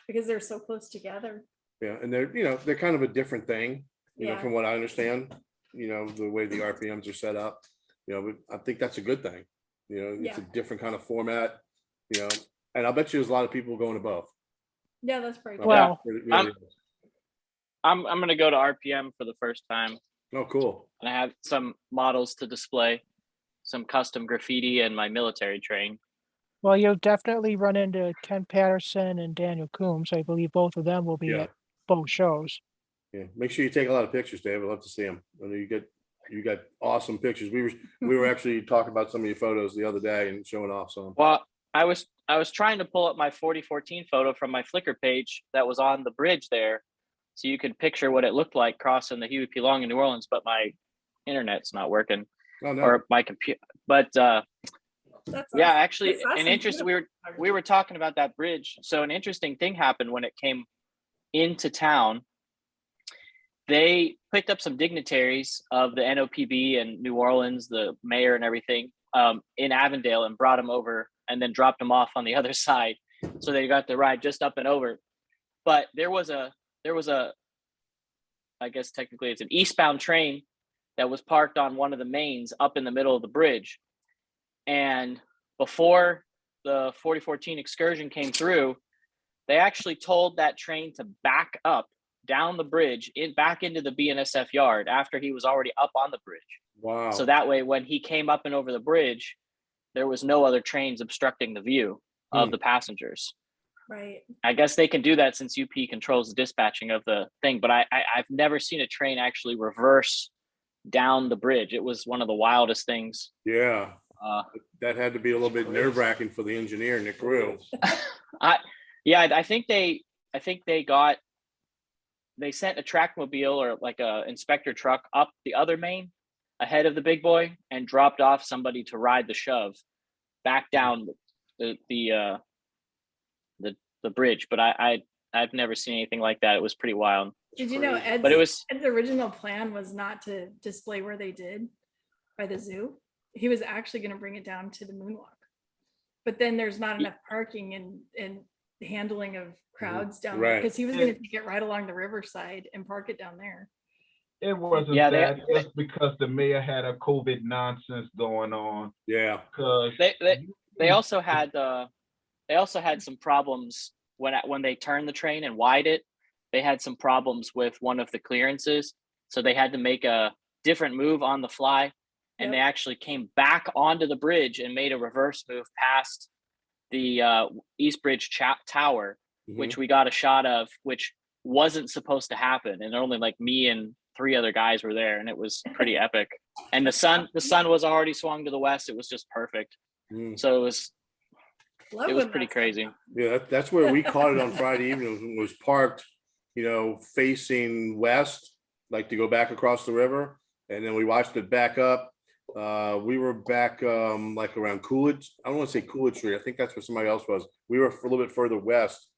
because they're so close together. yeah, and they're kind of a different thing. Yeah. From what I understand, the way the RPMs are set up. But I think that's a good thing. It's a different kind of format. And I'll bet you there's a lot of people going to both. Yeah, that's pretty cool. Well, It really is. I'm going to go to RPM for the first time. Oh, cool. And I have some models to display, some custom graffiti and my military train. well, you'll definitely run into Ken Patterson and Daniel Coombs. I believe both of them will be Yeah. at both shows. Yeah, make sure you take a lot of pictures, Dave. I'd love to see them. I know you got awesome pictures. We were actually talking about some of your photos the other day and showing off some. Well, I was I was trying to pull up my 4014 photo from my Flickr page that was on the bridge there, so you could picture what it looked like crossing the Huey P. Long in New Orleans, but my internet's not working, Oh, no. or my computer. But That's yeah, awesome. actually, That's awesome. an interesting. We were talking about that bridge. So an interesting thing happened when it came into town. They picked up some dignitaries of the NOPB and New Orleans, the mayor and everything, in Avondale, and brought them over and then dropped them off on the other side. So they got to ride just up and over. But there was a, I guess technically it's an eastbound train that was parked on one of the mains up in the middle of the bridge. And before the 4014 excursion came through, they actually told that train to back up down the bridge back into the BNSF yard after he was already up on the bridge. Wow. So that way, when he came up and over the bridge, there was no other trains obstructing the view of the passengers. Right. I guess they can do that since UP controls the dispatching of the thing, but I've never seen a train actually reverse down the bridge. It was one of the wildest things. Yeah. That had to be a little bit nerve wracking for the engineer and the crew. I think they sent a trackmobile or like a inspector truck up the other main ahead of the big boy and dropped off somebody to ride the shove back down the bridge. But I've never seen anything like that. It was pretty wild. Did you know Ed's original plan was not to display where they did by the zoo? He was actually going to bring it down to the moonwalk, but then there's not enough parking and handling of crowds down there, because he was going to take it right along the riverside and park it down there. It wasn't that just because the mayor had a COVID nonsense going on. Yeah, because they also had some problems when they turned the train and wide it. They had some problems with one of the clearances, so they had to make a different move on the fly, and they actually came back onto the bridge and made a reverse move past the East Bridge Tower, which we got a shot of, which wasn't supposed to happen, and only like me and 3 other guys were there, and it was pretty epic. And the sun was already swung to the west. It was just perfect. So it was pretty crazy. Yeah, that's where we caught it on Friday evening. It was parked, facing west, like to go back across the river, and then we watched it back up. We were back like around Coolidge. I don't want to say Coolidge Street. I think that's where somebody else was. We were a little bit further west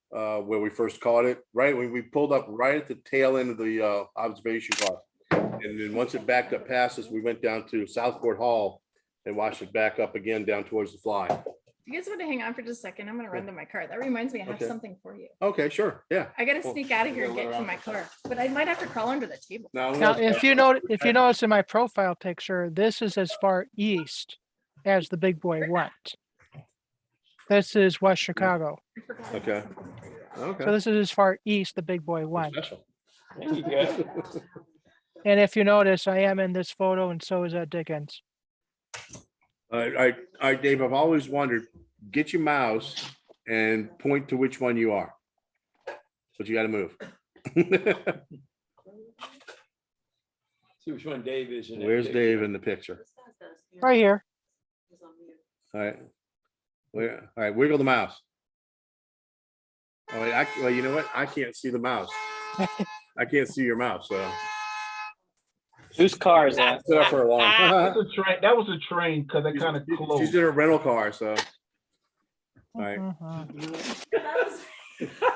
where we first caught it. Right when we pulled up right at the tail end of the observation car, and then once it backed up past us, we went down to Southport Hall and watched it back up again down towards the fly. If you guys want to hang on for just a second, I'm going to run to my car. That reminds me, I have something for you. Okay, sure. Yeah. I got to sneak out of here and get to my car, but I might have to crawl under the table. Now, if you notice in my profile picture, this is as far east as the big boy went. This is West Chicago. Okay. So this is as far east the big boy went. There you go. And if you notice, I am in this photo, and so is Ed Dickens. I, Dave, I've always wondered, get your mouse and point to which one you are. But you got to move. See which one Dave is. Where's Dave in the picture? Right here. All right. All right, wiggle the mouse. Oh, wait, well, you know what? I can't see the mouse. I can't see your mouse, so. Whose car is that? Stood up for a long. That was a train because they kind of closed. She's in a rental car, so. All right.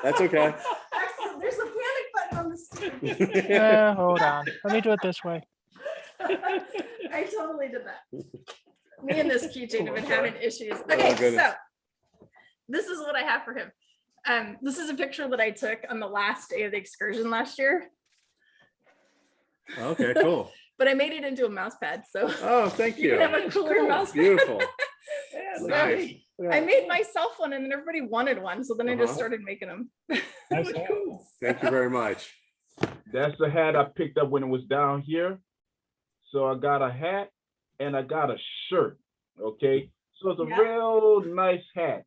That's okay. Excellent. There's a panic button on the screen. Hold on. Let me do it this way. I totally did that. Me and this keychain have been having issues. Okay, so this is what I have for him. This is a picture that I took on the last day of the excursion last year. Okay, cool. But I made it into a mouse pad, so. Oh, thank you. You can have a cooler mouse pad. Beautiful. So Nice. I made myself one, and then everybody wanted one, so then I just started making them. Thank you very much. That's the hat I picked up when it was down here. So I got a hat and I got a shirt. Okay. So it's a real nice hat.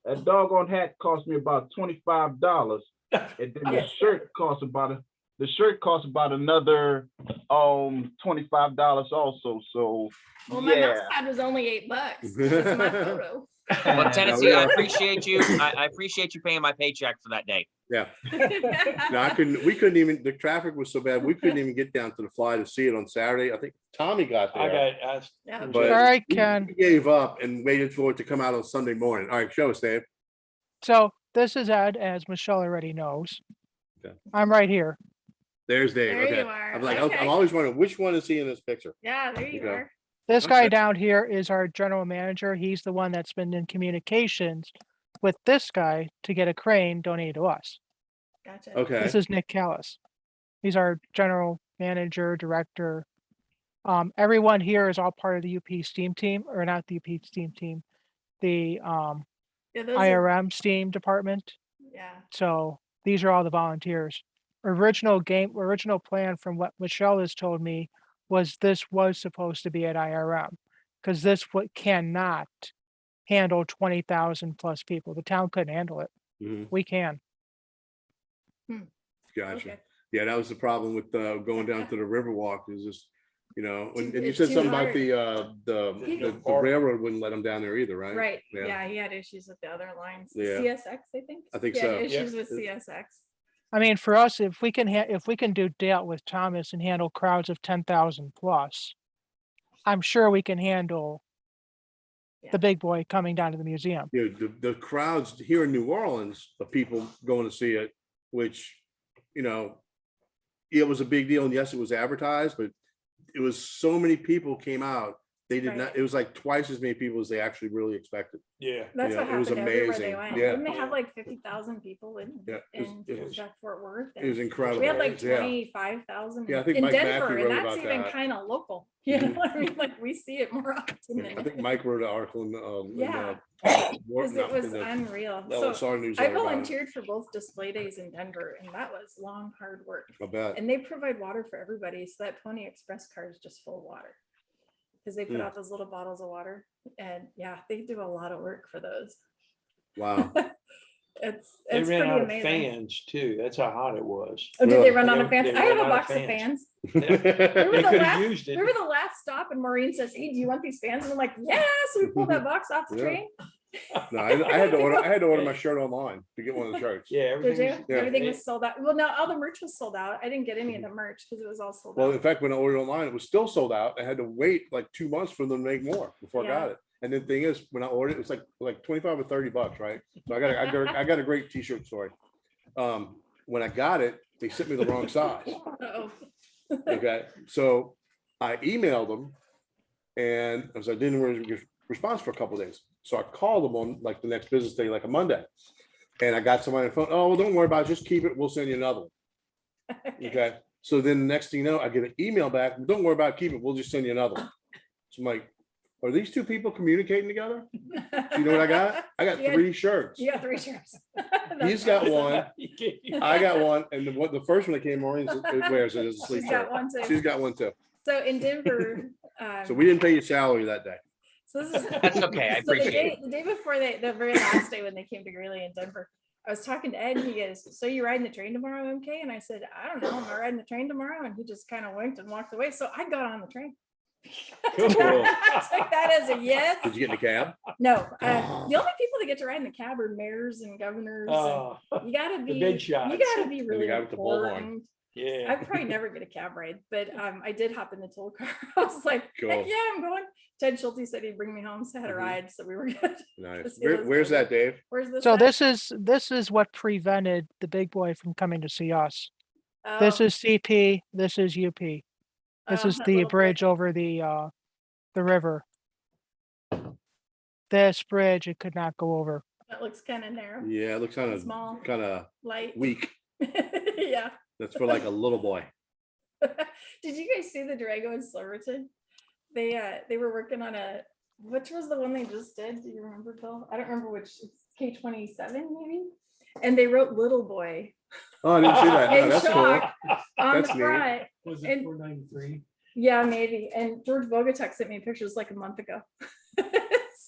A doggone hat cost me about $25. And then the shirt costs about another $25 also. So Well, my mouse pad was only $8. That's my photo. Well, Tennessee, I appreciate you. I appreciate you paying my paycheck for that day. Yeah. No, we couldn't even, the traffic was so bad, we couldn't even get down to the fly to see it on Saturday. I think Tommy got there. Yeah. But All right, we Ken. gave up and waited for it to come out on Sunday morning. All right, show us, Dave. So this is Ed, as Michelle already knows. Okay. I'm right here. There's Dave. There Okay. you are. I'm like, Okay. I'm always wondering which one is he in this picture? Yeah, there you Okay. are. This guy Okay. down here is our general manager. He's the one that's been in communications with this guy to get a crane donated to us. Gotcha. Okay. This is Nick Callis. He's our general manager, director. Everyone here is all part of the UP STEAM team, or not the UP STEAM team, the Yeah, those are, IRM STEAM department. yeah. So these are all the volunteers. Original plan from what Michelle has told me was this was supposed to be at IRM because this cannot handle 20,000 plus people. The town couldn't handle it. Mhm. We can. Gotcha. Okay. Yeah, that was the problem with going down to the Riverwalk is just, and you It's said too something about hard. the railroad wouldn't let them down there either, right? Right. Yeah. Yeah. He had issues with the other lines. Yeah. CSX, I think. I think He had so. issues Yeah. with CSX. I mean, for us, if we can do deal with Thomas and handle crowds of 10,000 plus, I'm sure we can handle Yeah. the big boy coming down to the museum. The crowds here in New Orleans of people going to see it, which, it was a big deal. And yes, it was advertised, but it was so many people came out. They did Right. not, it was like twice as many people as they actually really expected. Yeah. That's Yeah, what it was happened everywhere they amazing. went. Yeah. Didn't they have like 50,000 people in, Yeah, it was- Fort Worth? It was And incredible. we had like Yeah. 25,000 Yeah, I think in Mike Denver, Matthew and wrote that's about even that. kind of local. You know, I mean, like we see it more often Yeah, I than. think Mike wrote an article in Yeah. Wharton, Because it was in the unreal. LSR So I newsletter about it. volunteered for both display days in Denver, and that was long, hard work. I bet. And they provide water for everybody, so that Pony Express car is just full of water. Because they put Hmm. out those little bottles of water, and yeah, they do a lot of work for those. Wow. It's They ran pretty out of amazing. fans too. That's how hot it was. Oh, did they Really? run out of They- fans? they I have ran a out of box of fans. fans. We were, They the could have last, used it. we were the last stop, and Maureen says, "Hey, do you want these fans?" And I'm like, "Yes." So we pulled that box off the Yeah. train. No, I had to order my shirt online to get one of the shirts. Yeah, Did everything. you? was- Yeah. Everything was sold out. Well, no, all the merch was sold out. I didn't get any of the merch because it was all sold Well, in out. fact, when I ordered online, it was still sold out. I had to wait like 2 months for them to make more before I Yeah. got it. And the thing is, when I ordered it, was like 25 or 30 bucks, right? So I got a great t-shirt story. When I got it, they sent me the wrong size. Uh-oh. Okay, so I emailed them and I didn't get a response for a couple of days. So I called them on like the next business day, like a Monday. And I got somebody on the phone. Oh, well, don't worry about it. Just keep it. We'll send you another one. Okay. So then the next thing you know, I get an email back. Don't worry about it. Keep it. We'll just send you another one. So I'm like, are these two people communicating together? You know what I got? I got You had- 3 shirts. You got 3 shirts. He's got That's one. awesome. I got one. And the first one that came on wears it as a sleep She's got shirt. one too. She's got one too. So in Denver, So we didn't pay your salary that day. so this is That's okay. I so appreciate the day before the very last day when they came to Greeley in Denver, I was talking to Ed and he goes, "So you riding the train tomorrow, MK?" And I said, "I don't know. Am I riding the train tomorrow?" And he just kind of winked and walked away. So I got on the train. Cool. I took that as a yes. Did you get in the cab? No, the only people that get to ride in the cab are mayors and governors. Oh, and you gotta the be, big you shots. gotta be really guy with the bullhorn. important. Yeah. I'd probably never get a cab ride, but I did hop in the toll car. I was like, Cool. heck yeah, I'm going. Ted Schulte said he'd bring me home, so I had a Mhm. ride, so we were good. Nice. Just give us Where's the- that, Dave? Where's this? So at? this is what prevented the big boy from coming to see us. This Oh, is CP, this is UP. This is that the little bridge over the river. This bridge, it could not go over. that looks kind of narrow, Yeah, it looks Small. kind of light. weak. Yeah. That's for like a little boy. Did you guys see the Durango in Silverton? They were working on which was the one they just did? Do you remember, Bill? I don't remember which. It's K-27 maybe. And they wrote "Little Boy" Oh, I didn't see that. in No, that's cool. chalk on That's the neat. front. Was And- it 493? Yeah, maybe. And George Bogatuk sent me pictures like a month ago.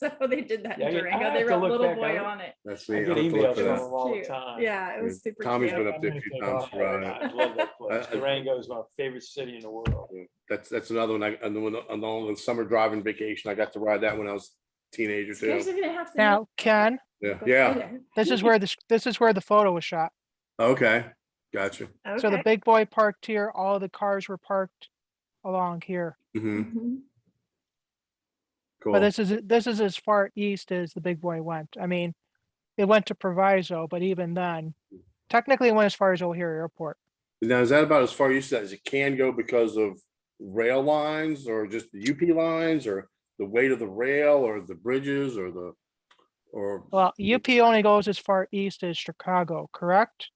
So they did that Yeah, in I Durango. have They to wrote look "Little back Boy" on it. on it. That's I neat. get I'll have to look emails for from that. them all the Cute. time. Yeah, it was super Tommy's cute. been up there a few times. Oh, Right. I love that place. I- Durango is my favorite city in the world. That's another one. On the summer driving vacation, I got to ride that when I was teenager You guys too. are gonna have to. Now, Ken, Yeah, go yeah. further. this is where the photo was shot. Okay, gotcha. So the Okay. big boy parked here, all the cars were parked along here. Hmm. Mhm. But Cool. this is as far east as the big boy went. I mean, it went to Proviso, but even then, technically it went as far as O'Hare Airport. Now, is that about as far east as it can go because of rail lines or just the UP lines or the weight of the rail or the bridges or the, or? Well, UP only goes as far east as Chicago, correct?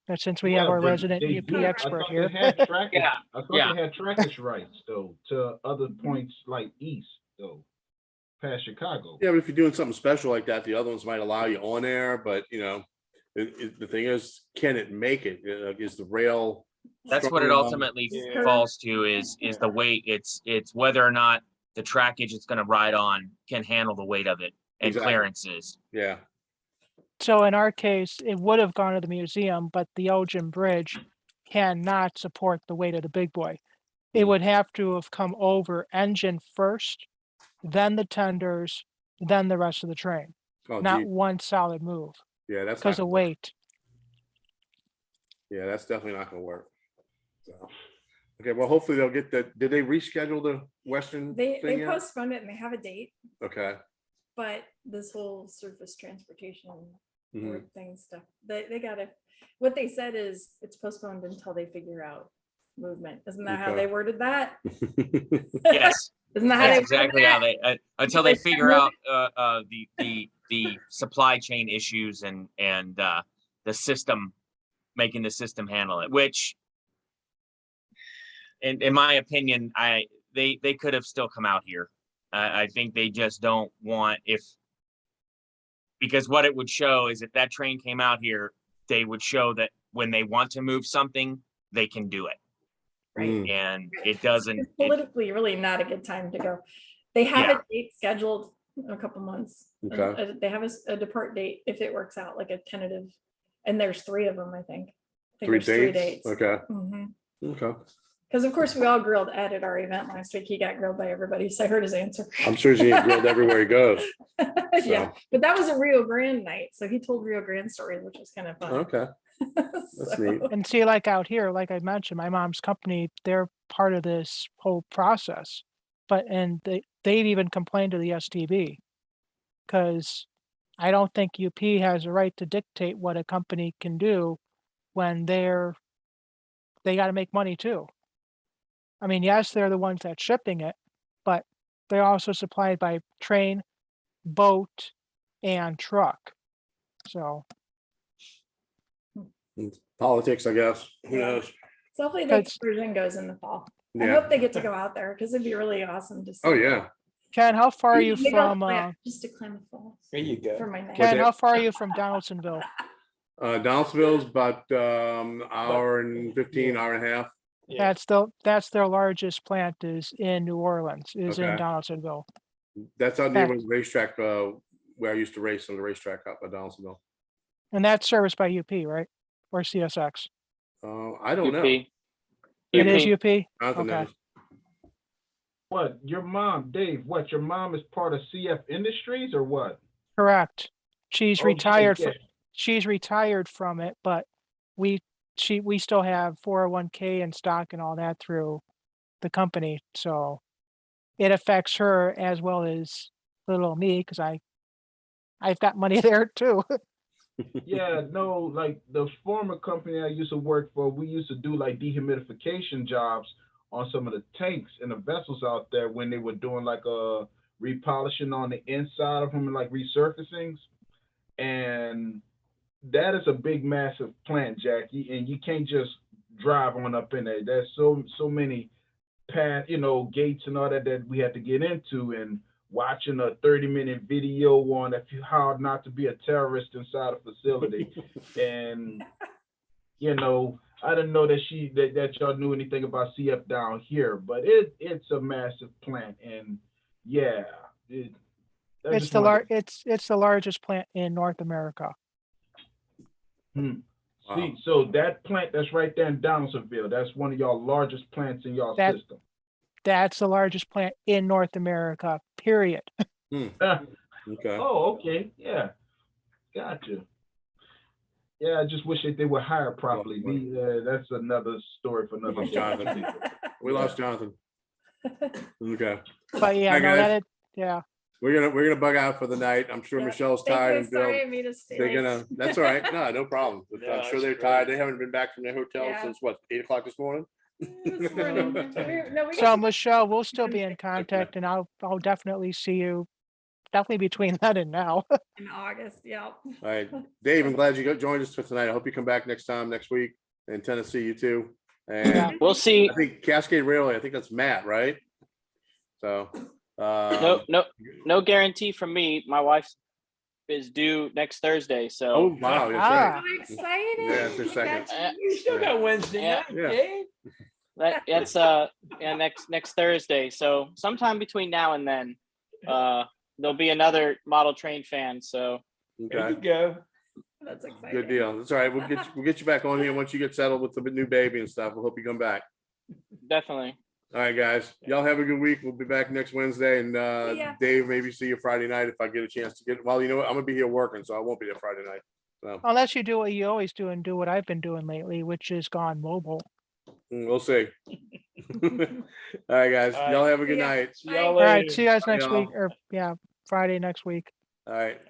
And since we have our but resident they UP do. I expert thought here. they had trackage. Yeah, I thought yeah. they had trackage rights though to other points like east though, past Chicago. Yeah, but if you're doing something special like that, the other ones might allow you on air, but you know, the thing is, can it make it? Is the rail? That's what strong it enough? ultimately Yeah. falls to is the weight. It's whether or not the trackage it's going to ride on can handle the weight of it and Exactly. clearances. Yeah, So in our case, it would have gone to the museum, but the Elgin Bridge cannot support the weight of the big boy. It Hmm. would have to have come over engine first, then the tenders, then the rest of the train. oh, Not gee. one solid move Yeah, that's because not of gonna work. weight. Yeah, that's definitely not gonna work. So, okay, well, hopefully they'll get that. Did they reschedule the Western They thing yet? postponed it and they have a date, Okay. but this whole surface transportation Mhm. board thing stuff, they gotta, what they said is it's postponed until they figure out movement. Isn't that how Okay. they worded that? Yes, Isn't that how that's they exactly worded how that? they until they figure out the supply chain issues and the system, making the system handle it. Which, in my opinion, they could have still come out here. I think they just don't want because what it would show is if that train came out here, they would show that when they want to move something, they can do it. Right. Mm. And it doesn't. It's politically really not a good time to go. They have Yeah. a date scheduled in a couple months. Okay. They have a depart date if it works out, like a tentative, and there's 3 of them, I think. Three there's 3 dates? dates. Okay. Mm-hmm. Okay. Because of course we all grilled Ed at our event last week. He got grilled by everybody, so I heard his answer. I'm sure she ain't grilled everywhere he goes. Yeah, but that was a Rio Grande night, so he told Rio Grande stories, which was kind of fun. Okay. That's neat. And see, like out here, like I mentioned, my mom's company, they're part of this whole process. And they've even complained to the STB because I don't think UP has a right to dictate what a company can do when they got to make money too. I mean, yes, they're the ones that's shipping it, but they're also supplied by train, boat, and truck. So Politics, I guess. Who Yeah. knows? So hopefully the That's- excursion goes in the fall. I Yeah. hope they get to go out there because it'd be really awesome to see. Oh, yeah. Ken, how far are you Maybe I'll from fly up just to Klamath Falls There you go. for my next. Ken, how far are you from Donaldsonville? Donaldsonville's about hour and 15, hour and a half. Yeah. That's their largest plant is in New Orleans, is in Okay. Donaldsonville. That's out near Yeah. the racetrack, where I used to race on the racetrack up at Donaldsonville. And that's serviced by UP, right? Or CSX? I don't know. UP. It is UP? Jonathan Okay. knows. What, your mom, Dave, what, your mom is part of CF Industries or what? Correct. She's Oh, yeah, retired. yeah. She's retired from it, but we still have 401k and stock and all that through the company. So it affects her as well as little me because I've got money there too. Yeah, no, like the former company I used to work for, we used to do like dehumidification jobs on some of the tanks and the vessels out there when they were doing like a repolishing on the inside of them and like resurfacings. And that is a big, massive plant, Jackie, and you can't just drive on up in there. There's so many path, gates and all that we had to get into, and watching a 30-minute video on how not to be a terrorist inside a facility. And I didn't know that y'all knew anything about CF down here, but it's a massive plant, and yeah, It's the largest plant in North America. See, so that plant that's right there in Donaldsonville, that's one of y'all largest plants in y'all system. That's the largest plant in North America, period. Okay. Oh, okay, yeah, gotcha. Yeah, I just wish that they were hired properly. That's another story for another lost day. Jonathan. We lost Jonathan. Okay. But yeah, Hi, no, guys. yeah. We're gonna bug out for the night. I'm sure Yeah. Michelle's Thank tired you. and Bill. Sorry, I made us stay They're late. gonna. That's all right. No problem. No, I'm sure that's they're great. tired. They haven't been back from their hotel Yeah. since what, 8 o'clock this morning. This morning. No, we So got Michelle, we'll still be in contact, and I'll definitely see you. Definitely between then and now. in August. Yeah. All right, Dave, I'm glad you joined us for tonight. I hope you come back next week in Tennessee, you too. And Yeah. We'll see. I think Cascade Railway, I think that's Matt, right? So, No guarantee from me. My wife is due next Thursday, so. oh, wow, that's right. I'm excited. Yeah, it's their second. You still got Wednesday Yeah. night, Yeah. Dave. That's yeah, next Thursday. So sometime between now and then, there'll be another model train fan. So There you Okay, go. That's exciting. good deal. That's all right. We'll get you back on here once you get settled with the new baby and stuff. We'll hope you come back. definitely. All right, guys. Y'all have a good week. We'll be back next Wednesday, and See ya. Dave, maybe see you Friday night if I get a chance to get. Well, you know what? I'm gonna be here working, so I won't be there Friday night. So Unless you do what you always do and do what I've been doing lately, which is gone mobile. we'll see. All right, guys. All right. Y'all have a good See ya. night. See y'all All later. right, see you guys next y'all. week, or yeah, Friday next week. All right.